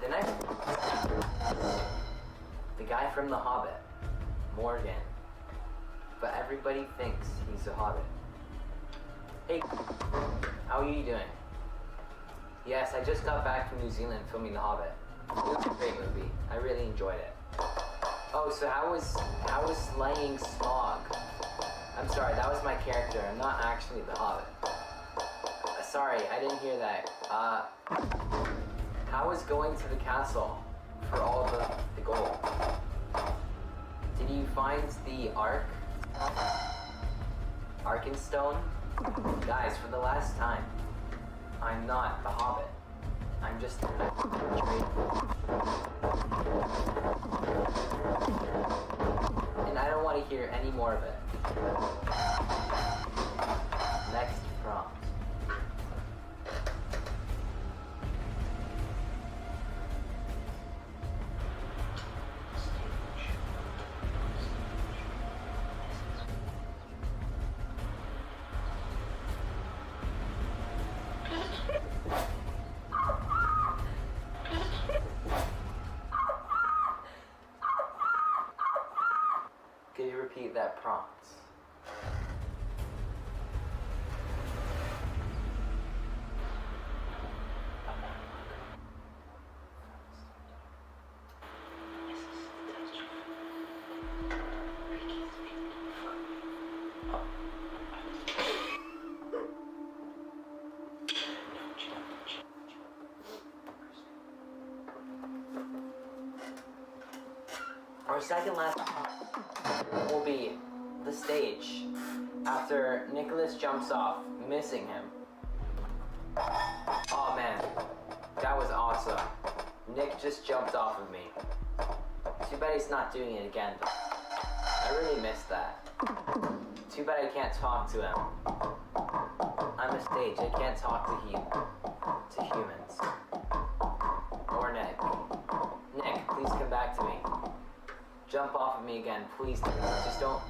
The next the guy from The Hobbit, Morgan. But everybody thinks he's a hobbit. Hey, how are you doing? Yes, I just got back from New Zealand filming The Hobbit. It was a great movie. I really enjoyed it. Oh, so how was slaying Smog? I'm sorry, that was my character. I'm not actually the Hobbit. Sorry, I didn't hear that. How was going to the castle for all the gold? Did you find the Ark? Arkenstone? Guys, for the last time, I'm not the Hobbit. I'm just a trade. And I don't want to hear any more of it. Next prompt. Could you repeat that prompt? Our second last will be the stage. after Nicholas jumps off, missing him. Oh man, that was awesome. Nick just jumped off of me. Too bad he's not doing it again. I really missed that. Too bad I can't talk to him. I'm a stage, I can't talk to humans. Or Nick. Nick, please come back to me. Jump off of me again, please. Just don't.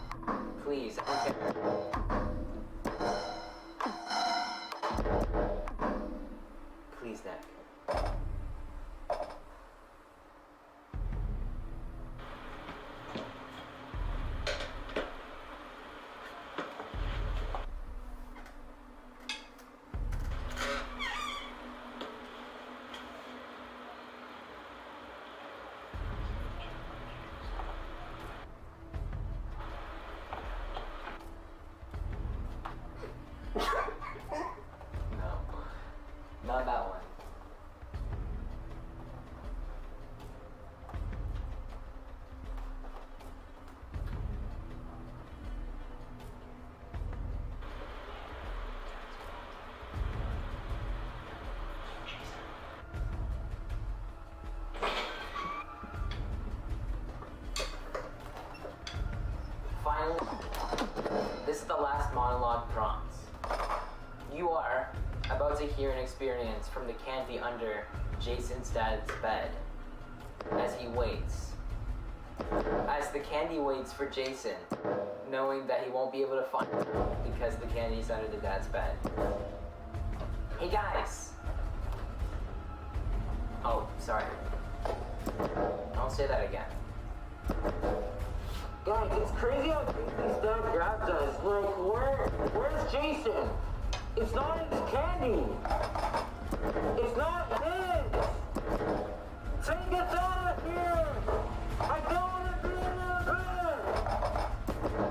Please, I don't care. Please, Nick. Not that one. Finally, this is the last monologue prompts. You are about to hear an experience from the candy under Jason's dad's bed as he waits. As the candy waits for Jason, knowing that he won't be able to find it because the candy's under the dad's bed. Hey guys! Oh, sorry. I'll say that again. Guys, it's crazy how Jason's dad grabbed us. Like, where's Jason? It's not his candy. It's not his. Take us out of here. I don't want to be in the bed.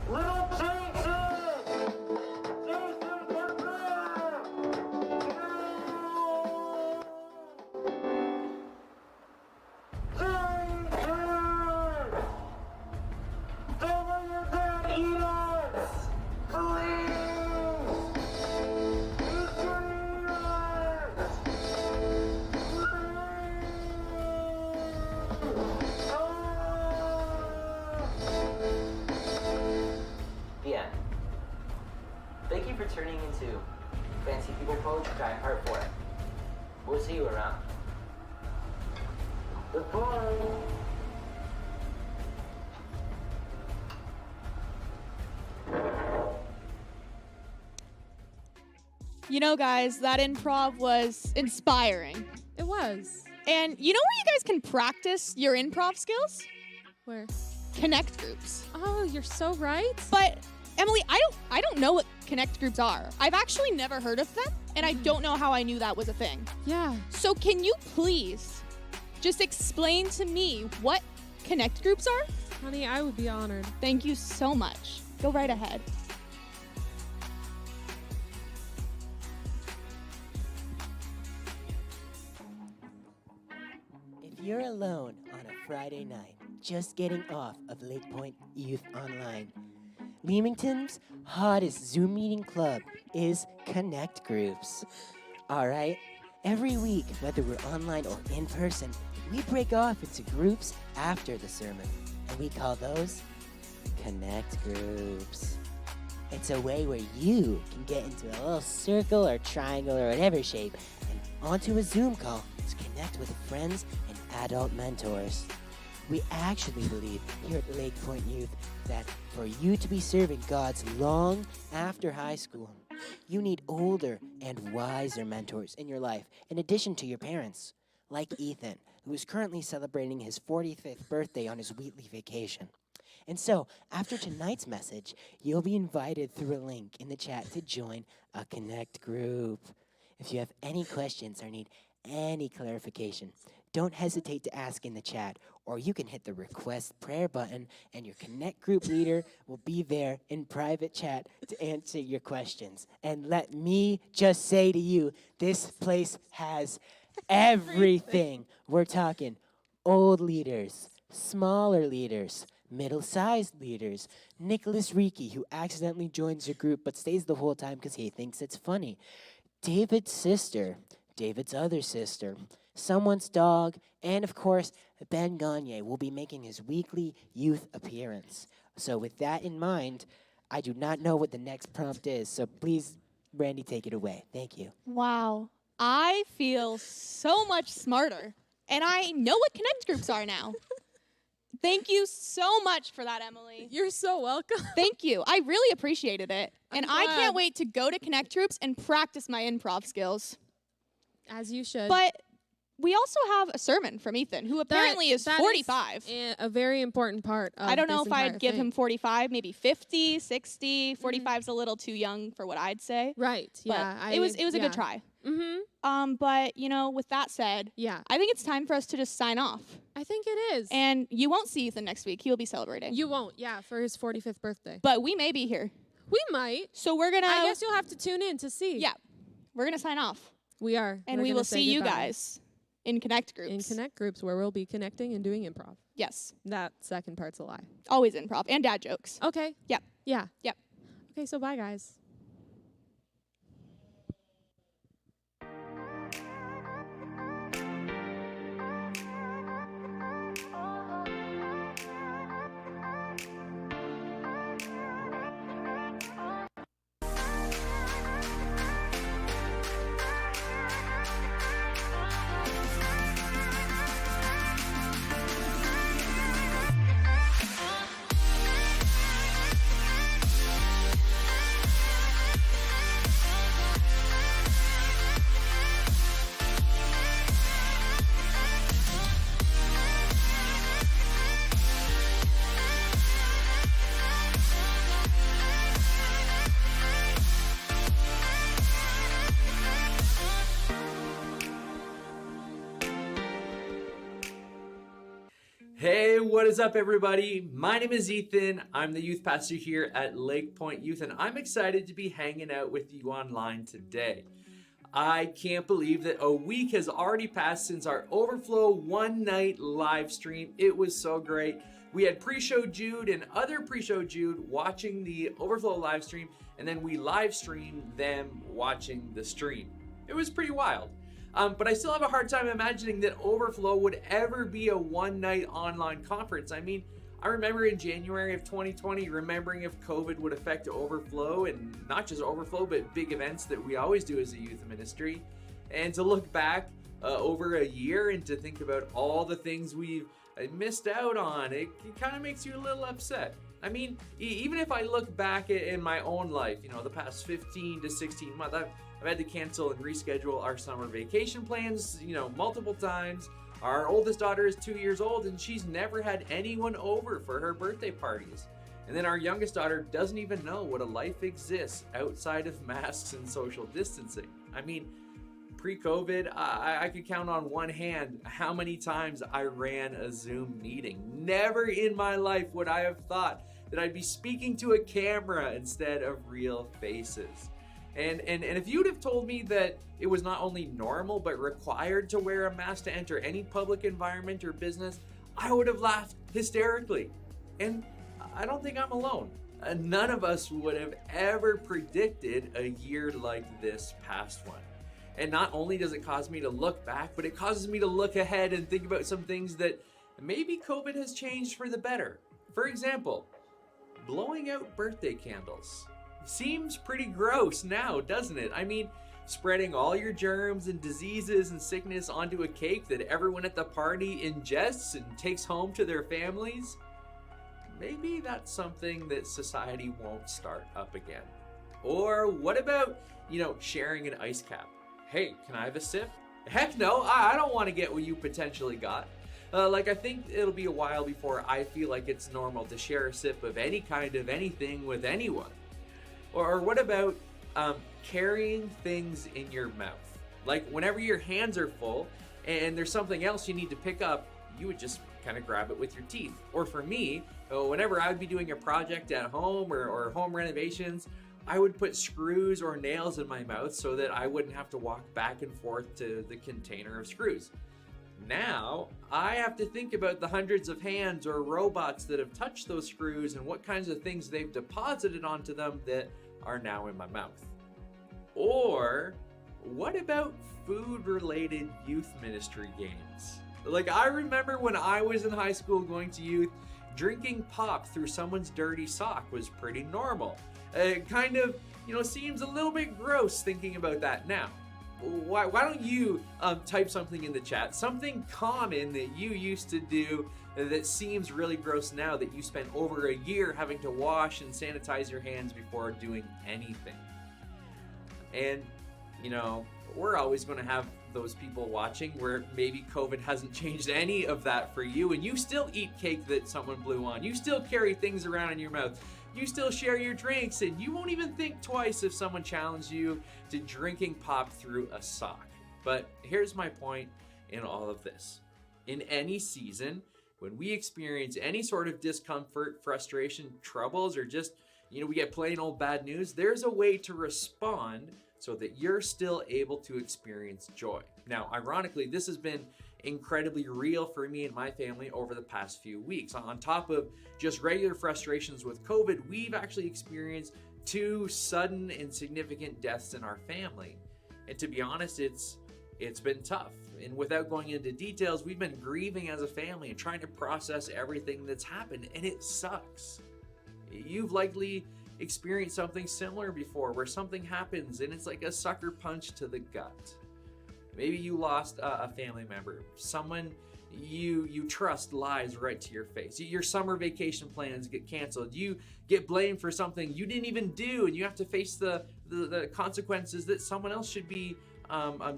Little Jason. Jason, get back. Jason. Don't let your dad eat us. Please. Thank you for turning into Fancy People Poetry Time Part 4. We'll see you around. Goodbye! You know, guys, that improv was inspiring. It was. And you know where you guys can practice your improv skills? Where? Connect groups. Oh, you're so right. But Emily, I don't know what connect groups are. I've actually never heard of them, and I don't know how I knew that was a thing. Yeah. So can you please just explain to me what connect groups are? Honey, I would be honored. Thank you so much. Go right ahead. If you're alone on a Friday night, just getting off of Lake Point Youth Online, Leamington's hottest Zoom meeting club is Connect Groups. All right? Every week, whether we're online or in person, we break off into groups after the sermon, and we call those Connect Groups. It's a way where you can get into a little circle or triangle or whatever shape and onto a Zoom call to connect with friends and adult mentors. We actually believe here at Lake Point Youth that for you to be serving God's long after high school, you need older and wiser mentors in your life, in addition to your parents, like Ethan, who is currently celebrating his 45th birthday on his Wheatley vacation. And so, after tonight's message, you'll be invited through a link in the chat to join a Connect group. If you have any questions or need any clarification, don't hesitate to ask in the chat, or you can hit the request prayer button and your Connect group leader will be there in private chat to answer your questions. And let me just say to you, this place has everything. We're talking old leaders, smaller leaders, middle-sized leaders. Nicholas Ricci, who accidentally joins your group but stays the whole time because he thinks it's funny. David's sister, David's other sister, someone's dog, and of course, Ben Gagne will be making his weekly youth appearance. So with that in mind, I do not know what the next prompt is, so please, Randy, take it away. Thank you. Wow. I feel so much smarter. And I know what connect groups are now. Thank you so much for that, Emily. You're so welcome. Thank you. I really appreciated it. I'm and I glad. can't wait to go to connect groups and practice my improv skills. As you should. But we also have a sermon from Ethan, who apparently is 45. A very important part of I don't know this if I'd entire give thing. him 45, maybe 50, 60. 45's a little too young for what I'd say. Right. Yeah. But it was a good try. Mm-hmm. But you know, with that said, yeah, I think it's time for us to just sign off. I think it is. And you won't see Ethan next week. He will be celebrating. You won't, yeah, for his 45th birthday. But we may be here. We might. So we're gonna. I guess you'll have to tune in to see. Yeah, we're gonna sign off. We are. And We're we gonna will say see you goodbye. guys in connect groups. In connect groups where we'll be connecting and doing improv. Yes. That second part's a lie. Always improv and dad jokes. Okay. Yep. Yeah. Yep. Okay, so bye, guys. Hey, what is up, everybody? My name is Ethan. I'm the youth pastor here at Lake Point Youth, and I'm excited to be hanging out with you online today. I can't believe that a week has already passed since our Overflow one-night live stream. It was so great. We had pre-show Jude and other pre-show Jude watching the Overflow live stream, and then we live streamed them watching the stream. It was pretty wild. But I still have a hard time imagining that Overflow would ever be a one-night online conference. I mean, I remember in January of 2020, remembering if COVID would affect Overflow, and not just Overflow, but big events that we always do as a youth ministry. And to look back over a year and to think about all the things we've missed out on, it kind of makes you a little upset. I mean, even if I look back in my own life, you know, the past 15 to 16 months, I've had to cancel and reschedule our summer vacation plans, you know, multiple times. Our oldest daughter is 2 years old and she's never had anyone over for her birthday parties. And then our youngest daughter doesn't even know what a life exists outside of masks and social distancing. I mean, pre-COVID, I could count on one hand how many times I ran a Zoom meeting. Never in my life would I have thought that I'd be speaking to a camera instead of real faces. And if you'd have told me that it was not only normal but required to wear a mask to enter any public environment or business, I would have laughed hysterically. And I don't think I'm alone. None of us would have ever predicted a year like this past one. And not only does it cause me to look back, but it causes me to look ahead and think about some things that maybe COVID has changed for the better. For example, blowing out birthday candles. Seems pretty gross now, doesn't it? I mean, spreading all your germs and diseases and sickness onto a cake that everyone at the party ingests and takes home to their families? Maybe that's something that society won't start up again. Or what about, you know, sharing an ice cap? Hey, can I have a sip? Heck no, I don't want to get what you potentially got. I think it'll be a while before I feel like it's normal to share a sip of any kind of anything with anyone. Or what about carrying things in your mouth? Like whenever your hands are full and there's something else you need to pick up, you would just kind of grab it with your teeth. Or for me, whenever I would be doing a project at home or home renovations, I would put screws or nails in my mouth so that I wouldn't have to walk back and forth to the container of screws. Now, I have to think about the hundreds of hands or robots that have touched those screws and what kinds of things they've deposited onto them that are now in my mouth. Or, what about food-related youth ministry games? Like, I remember when I was in high school going to youth, drinking pop through someone's dirty sock was pretty normal. It kind of, seems a little bit gross thinking about that now. Why don't you type something in the chat, something common that you used to do that seems really gross now, that you spent over a year having to wash and sanitize your hands before doing anything. And, we're always going to have those people watching where maybe COVID hasn't changed any of that for you, and you still eat cake that someone blew on. You still carry things around in your mouth. You still share your drinks, and you won't even think twice if someone challenged you to drinking pop through a sock. But here's my point in all of this. In any season, when we experience any sort of discomfort, frustration, troubles, or just, we get plain old bad news, there's a way to respond so that you're still able to experience joy. Now, ironically, this has been incredibly real for me and my family over the past few weeks. On top of just regular frustrations with COVID, we've actually experienced 2 sudden and significant deaths in our family. And to be honest, it's been tough. And without going into details, we've been grieving as a family and trying to process everything that's happened, and it sucks. You've likely experienced something similar before, where something happens and it's like a sucker punch to the gut. Maybe you lost a family member. Someone you trust lies right to your face. Your summer vacation plans get canceled. You get blamed for something you didn't even do, and you have to face the consequences that someone else should be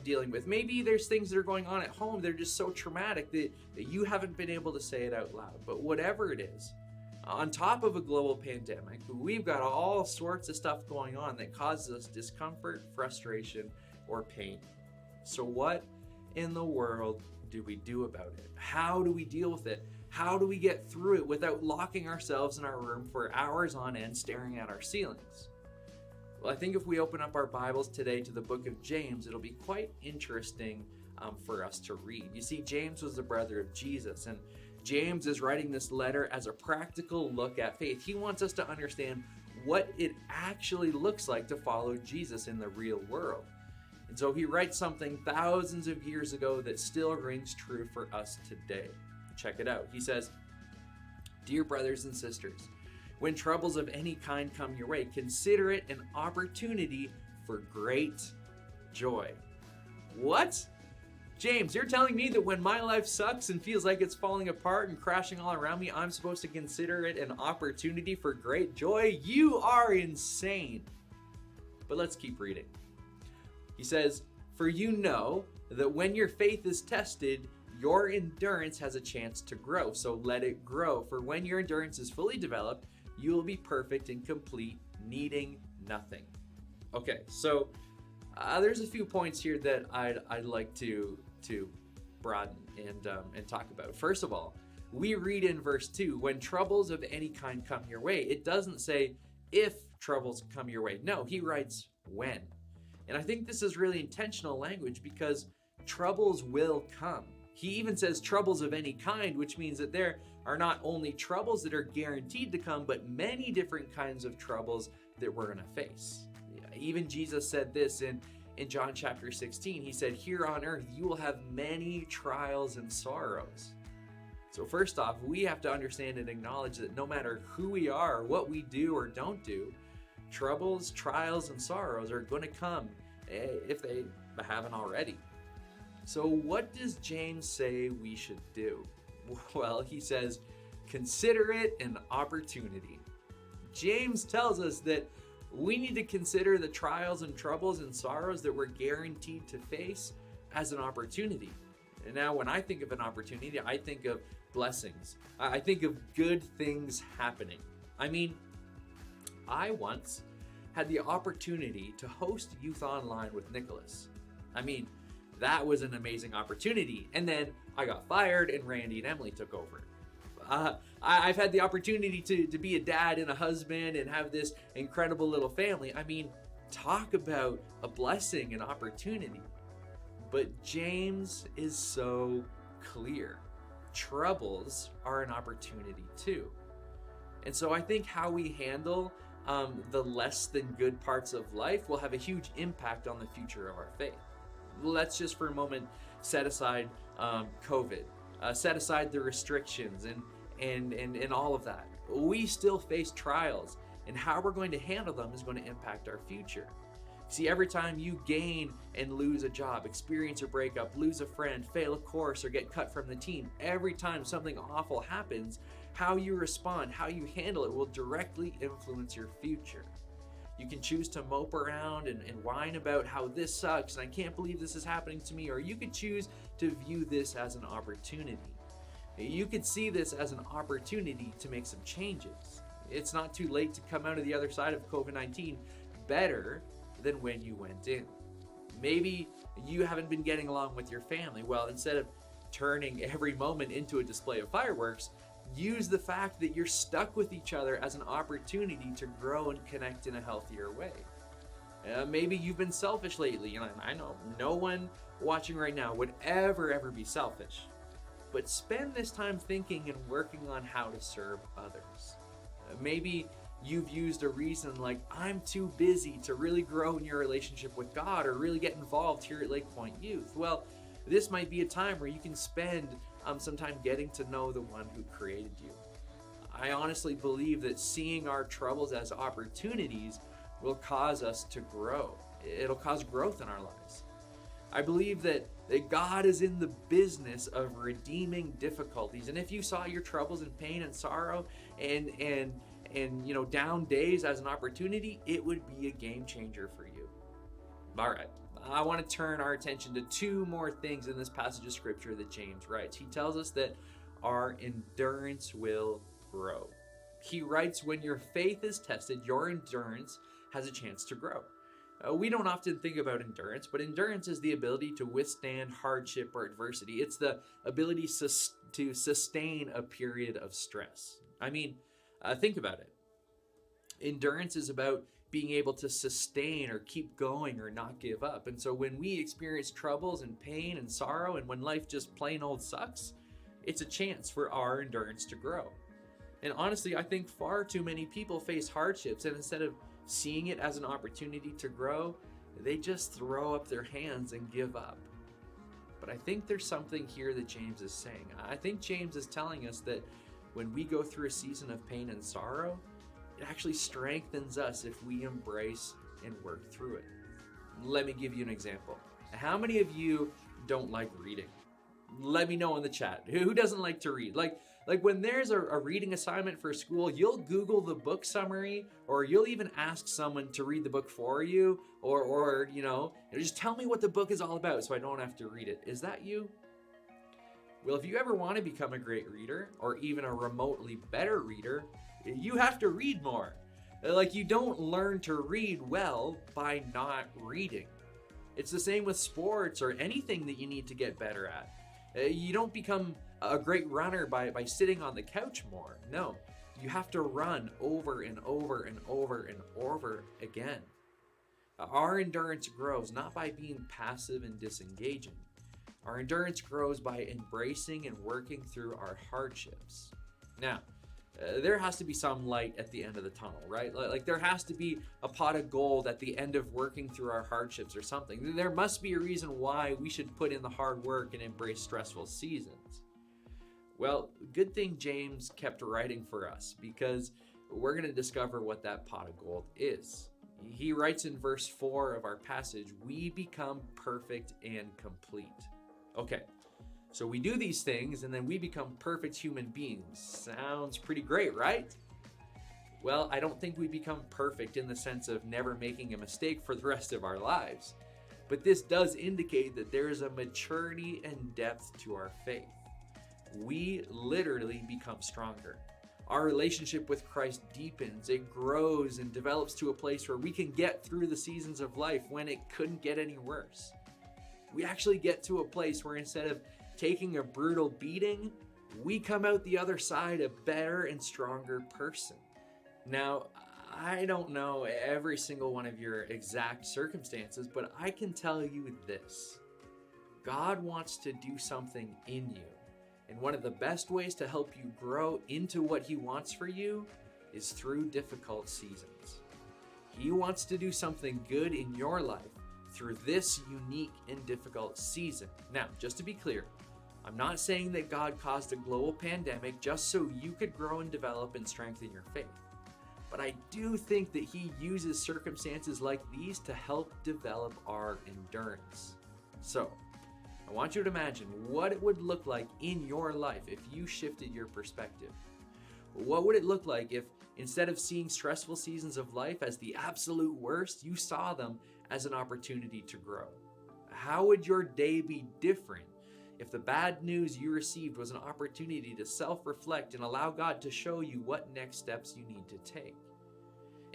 dealing with. Maybe there's things that are going on at home that are just so traumatic that you haven't been able to say it out loud. But whatever it is, on top of a global pandemic, we've got all sorts of stuff going on that causes us discomfort, frustration, or pain. So what in the world do we do about it? How do we deal with it? How do we get through it without locking ourselves in our room for hours on end staring at our ceilings? Well, I think if we open up our Bibles today to the book of James, it'll be quite interesting for us to read. You see, James was the brother of Jesus, and James is writing this letter as a practical look at faith. He wants us to understand what it actually looks like to follow Jesus in the real world. And so he writes something thousands of years ago that still rings true for us today. Check it out. He says, "Dear brothers and sisters, when troubles of any kind come your way, consider it an opportunity for great joy." What? James, you're telling me that when my life sucks and feels like it's falling apart and crashing all around me, I'm supposed to consider it an opportunity for great joy? You are insane. But let's keep reading. He says, "For you know that when your faith is tested, your endurance has a chance to grow. So let it grow. For when your endurance is fully developed, you will be perfect and complete, needing nothing." Okay, so there's a few points here that I'd like to broaden and talk about. First of all, we read in verse 2, when troubles of any kind come your way. It doesn't say if troubles come your way. No, he writes when. And I think this is really intentional language because troubles will come. He even says troubles of any kind, which means that there are not only troubles that are guaranteed to come, but many different kinds of troubles that we're going to face. Even Jesus said this in John chapter 16. He said, "Here on earth, you will have many trials and sorrows." So first off, we have to understand and acknowledge that no matter who we are, what we do or don't do, troubles, trials, and sorrows are going to come if they haven't already. So what does James say we should do? Well, he says, consider it an opportunity. James tells us that we need to consider the trials and troubles and sorrows that we're guaranteed to face as an opportunity. And now when I think of an opportunity, I think of blessings. I think of good things happening. I mean, I once had the opportunity to host Youth Online with Nicholas. I mean, that was an amazing opportunity. And then I got fired and Randy and Emily took over. I've had the opportunity to be a dad and a husband and have this incredible little family. I mean, talk about a blessing and opportunity. But James is so clear. Troubles are an opportunity too. And so I think how we handle the less than good parts of life will have a huge impact on the future of our faith. Let's just for a moment set aside COVID, set aside the restrictions and all of that. We still face trials, and how we're going to handle them is going to impact our future. See, every time you gain and lose a job, experience a breakup, lose a friend, fail a course, or get cut from the team, every time something awful happens, how you respond, how you handle it will directly influence your future. You can choose to mope around and whine about how this sucks and I can't believe this is happening to me, or you could choose to view this as an opportunity. You could see this as an opportunity to make some changes. It's not too late to come out of the other side of COVID-19 better than when you went in. Maybe you haven't been getting along with your family. Well, instead of turning every moment into a display of fireworks, use the fact that you're stuck with each other as an opportunity to grow and connect in a healthier way. Maybe you've been selfish lately, and I know no one watching right now would ever be selfish. But spend this time thinking and working on how to serve others. Maybe you've used a reason like, I'm too busy to really grow in your relationship with God or really get involved here at Lake Point Youth. Well, this might be a time where you can spend some time getting to know the one who created you. I honestly believe that seeing our troubles as opportunities will cause us to grow. It'll cause growth in our lives. I believe that God is in the business of redeeming difficulties. And if you saw your troubles and pain and sorrow and down days as an opportunity, it would be a game changer for you. All right. I want to turn our attention to two more things in this passage of scripture that James writes. He tells us that our endurance will grow. He writes, when your faith is tested, your endurance has a chance to grow. We don't often think about endurance, but endurance is the ability to withstand hardship or adversity. It's the ability to sustain a period of stress. I mean, think about it. Endurance is about being able to sustain or keep going or not give up. And so when we experience troubles and pain and sorrow, and when life just plain old sucks, it's a chance for our endurance to grow. And honestly, I think far too many people face hardships, and instead of seeing it as an opportunity to grow, they just throw up their hands and give up. But I think there's something here that James is saying. I think James is telling us that when we go through a season of pain and sorrow, it actually strengthens us if we embrace and work through it. Let me give you an example. How many of you don't like reading? Let me know in the chat. Who doesn't like to read? Like when there's a reading assignment for school, you'll Google the book summary, or you'll even ask someone to read the book for you, or just tell me what the book is all about so I don't have to read it. Is that you? Well, if you ever want to become a great reader, or even a remotely better reader, you have to read more. Like, you don't learn to read well by not reading. It's the same with sports or anything that you need to get better at. You don't become a great runner by sitting on the couch more. No, you have to run over and over and over and over again. Our endurance grows not by being passive and disengaging. Our endurance grows by embracing and working through our hardships. Now, there has to be some light at the end of the tunnel, right? Like there has to be a pot of gold at the end of working through our hardships or something. There must be a reason why we should put in the hard work and embrace stressful seasons. Well, good thing James kept writing for us, because we're going to discover what that pot of gold is. He writes in verse 4 of our passage, we become perfect and complete. Okay. So we do these things and then we become perfect human beings. Sounds pretty great, right? Well, I don't think we become perfect in the sense of never making a mistake for the rest of our lives. But this does indicate that there is a maturity and depth to our faith. We literally become stronger. Our relationship with Christ deepens, it grows and develops to a place where we can get through the seasons of life when it couldn't get any worse. We actually get to a place where instead of taking a brutal beating, we come out the other side a better and stronger person. Now, I don't know every single one of your exact circumstances, but I can tell you this. God wants to do something in you And one of the best ways to help you grow into what He wants for you is through difficult seasons. He wants to do something good in your life through this unique and difficult season. Now, just to be clear, I'm not saying that God caused a global pandemic just so you could grow and develop and strengthen your faith. But I do think that He uses circumstances like these to help develop our endurance. So, I want you to imagine what it would look like in your life if you shifted your perspective. What would it look like if instead of seeing stressful seasons of life as the absolute worst, you saw them as an opportunity to grow? How would your day be different if the bad news you received was an opportunity to self-reflect and allow God to show you what next steps you need to take?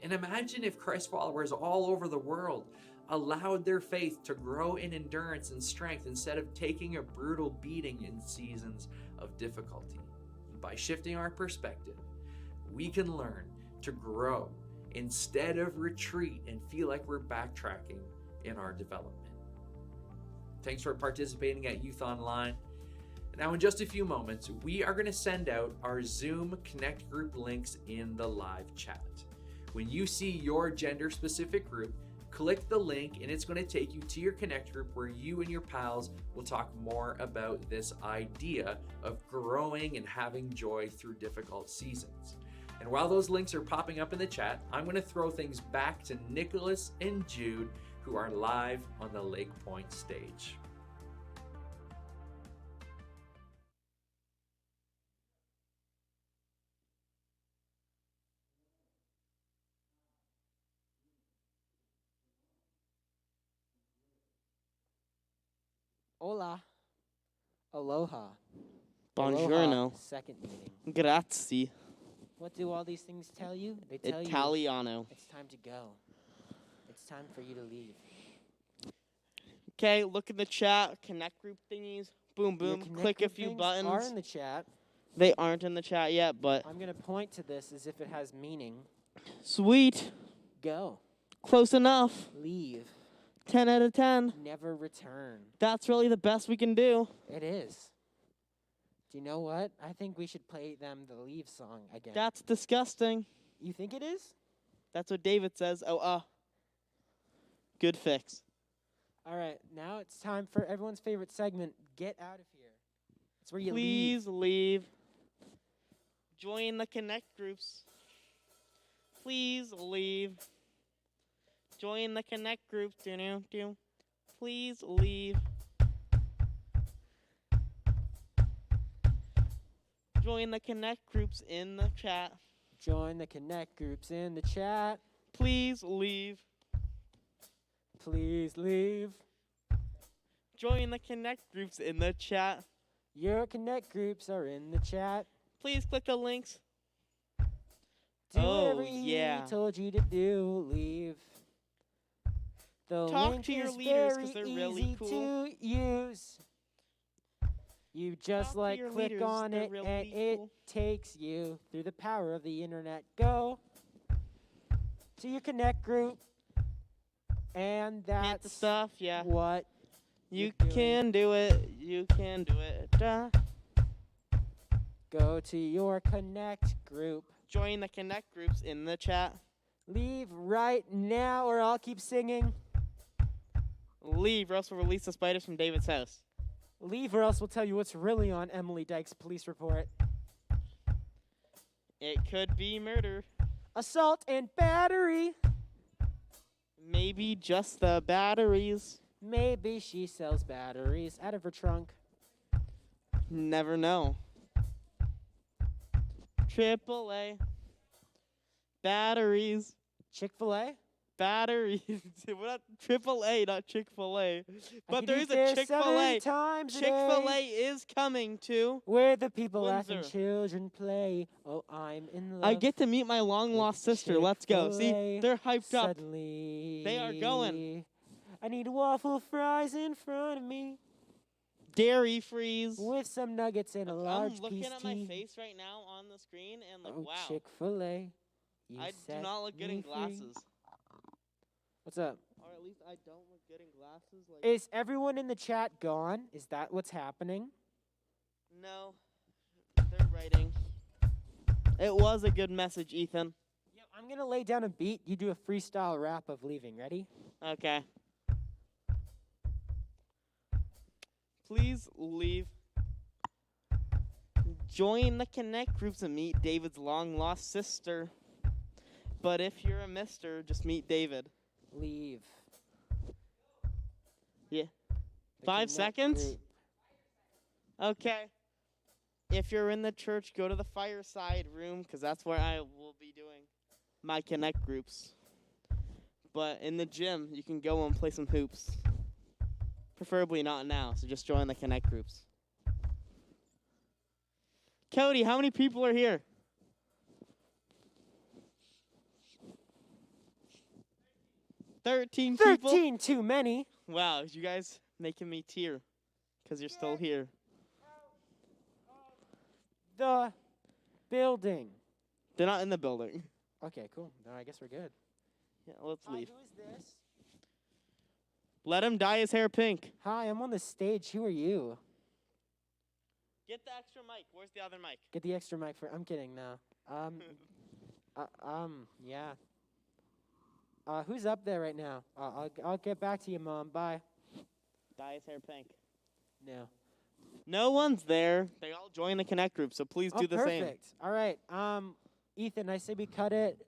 And imagine if Christ followers all over the world allowed their faith to grow in endurance and strength instead of taking a brutal beating in seasons of difficulty. By shifting our perspective, we can learn to grow instead of retreat and feel like we're backtracking in our development. Thanks for participating at Youth Online. Now, in just a few moments, we are going to send out our Zoom Connect group links in the live chat. When you see your gender-specific group, click the link and it's going to take you to your Connect group where you and your pals will talk more about this idea of growing and having joy through difficult seasons. And while those links are popping up in the chat, I'm going to throw things back to Nicholas and Jude, who are live on the Lake Point stage. Hola. Aloha. Buongiorno. Aloha, second meeting. Grazie. What do all these things tell you? They tell Italiano. you it's time to go. It's time for you to leave. Okay, look in the chat. Connect group thingies. Boom, boom. Click a few buttons. Are in the chat. They aren't in the chat yet, but I'm going to point to this as if it has meaning. Sweet. Go. Close enough. Leave. 10 out of 10. Never return. That's really the best we can do. It is. Do you know what? I think we should play them the Leave song again. That's disgusting. You think it is? That's what David says. Oh, good fix. All right, now it's time for everyone's favorite segment, Get Out of Here. It's where you Please leave. Join the Connect groups. Please leave. Join the Connect groups. Please leave. Join the Connect groups in the chat. Join the Connect groups in the chat. Please leave. Please leave. Join the Connect groups in the chat. Your Connect groups are in the chat. Please click the links. Do whatever he told you to do. Leave. The Talk link to your is leaders very because they're really easy cool. to use. You just Talk to your click leaders, on they're it really and cool. it takes you through the power of the internet. Go to your Connect group, and that's Hit the stuff, yeah. what You you're doing. can do it. You can do it. Duh. Go to your Connect group. Join the Connect groups in the chat. Leave right now, or I'll keep singing. Leave, or else we'll release the spiders from David's house. Leave, or else we'll tell you what's really on Emily Dyke's police report. It could be murder. Assault and battery. Maybe just the batteries. Maybe she sells batteries out of her trunk. Never know. AAA. Batteries. Chick-fil-A? Batteries. We're not AAA, not Chick-fil-A. But could there eat is a there Chick-fil-A. 7 times a Chick-fil-A day. is coming to Where the people laugh and Windsor. children play. Oh, I'm in love. I get to meet my long-lost sister. Let's go. See, Chick-fil-A. they're hyped up. Suddenly, They are going. I need waffle fries in front of me. Dairy freeze. With some nuggets and a large I'm looking piece at my tea. face right now on the screen and like, Oh, wow. Chick-fil-A. You I do set not look good me in free. glasses. What's up? Or at least I don't look good in glasses. Like Is everyone in the chat gone? Is that what's happening? no. they're writing. It was a good message, Ethan. Yep, I'm gonna lay down a beat. You do a freestyle rap of leaving. Ready? Okay. Please leave. Join the Connect groups and meet David's long-lost sister. But if you're a mister, just meet David. Leave. Yeah. The 5 Connect seconds? group. Okay. If you're in the church, go to the fireside room, because that's where I will be doing my Connect groups. But in the gym, you can go and play some hoops. Preferably not now, so just join the Connect groups. Cody, how many people are here? 13 people? 13 too many. Wow, you guys making me tear because you're still here. The building. They're not in the building. Okay, cool. No, I guess we're good. Yeah, let's leave. Who is this? Let him dye his hair pink. Hi, I'm on the stage. Who are you? Get the extra mic. Where's the other mic? Get the extra mic for. I'm kidding now. Yeah. Who's up there right now? I'll get back to you, Mom. Bye. Dye his hair pink. No. No one's there. They all join the Connect group, so please do the same. Perfect. All right. Ethan, I say we cut it.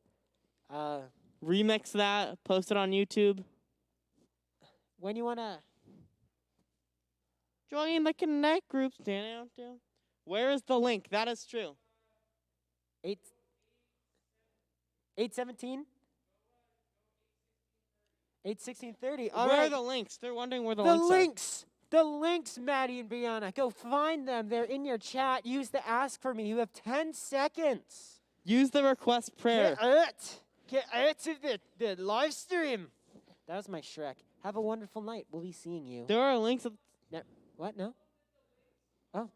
Remix that. Post it on YouTube. When you wanna join the Connect groups. Where is the link? That is true. 8:17. 8:16:30. Where are the links? They're wondering where the links are. The links, Maddie and Brianna. Go find them. They're in your chat. Use the ask for me. You have 10 seconds. Use the request prayer. Get it to the live stream. That was my Shrek. Have a wonderful night. We'll be seeing you. There are links. What? No? Oh.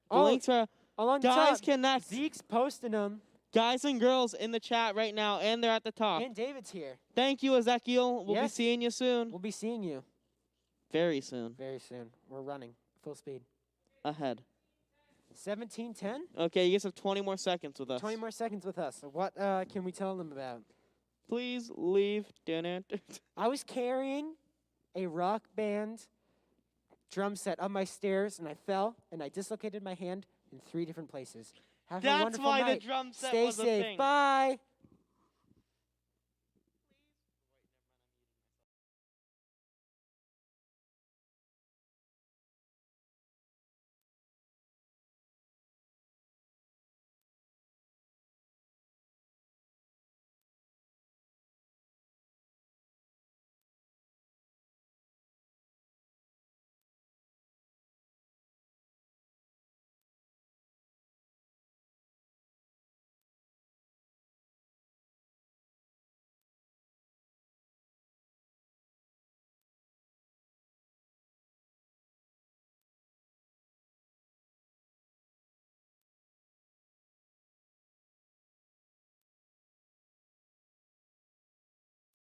The links are along Guys top. Connect. Zeke's posting them. Guys and girls in the chat right now, and they're at the top. And David's here. Thank you, Ezekiel. We'll be Yes. seeing you soon. We'll be seeing you. Very soon. Very soon. We're running. Full speed. Ahead. 17:10? Okay, you guys have 20 more seconds with us. 20 more seconds with us. What can we tell them about? Please leave. I was carrying a rock band drum set up my stairs, and I fell, and I dislocated my hand in 3 different places. Have a That's wonderful why night. the drum set Stay was a safe. thing. Bye.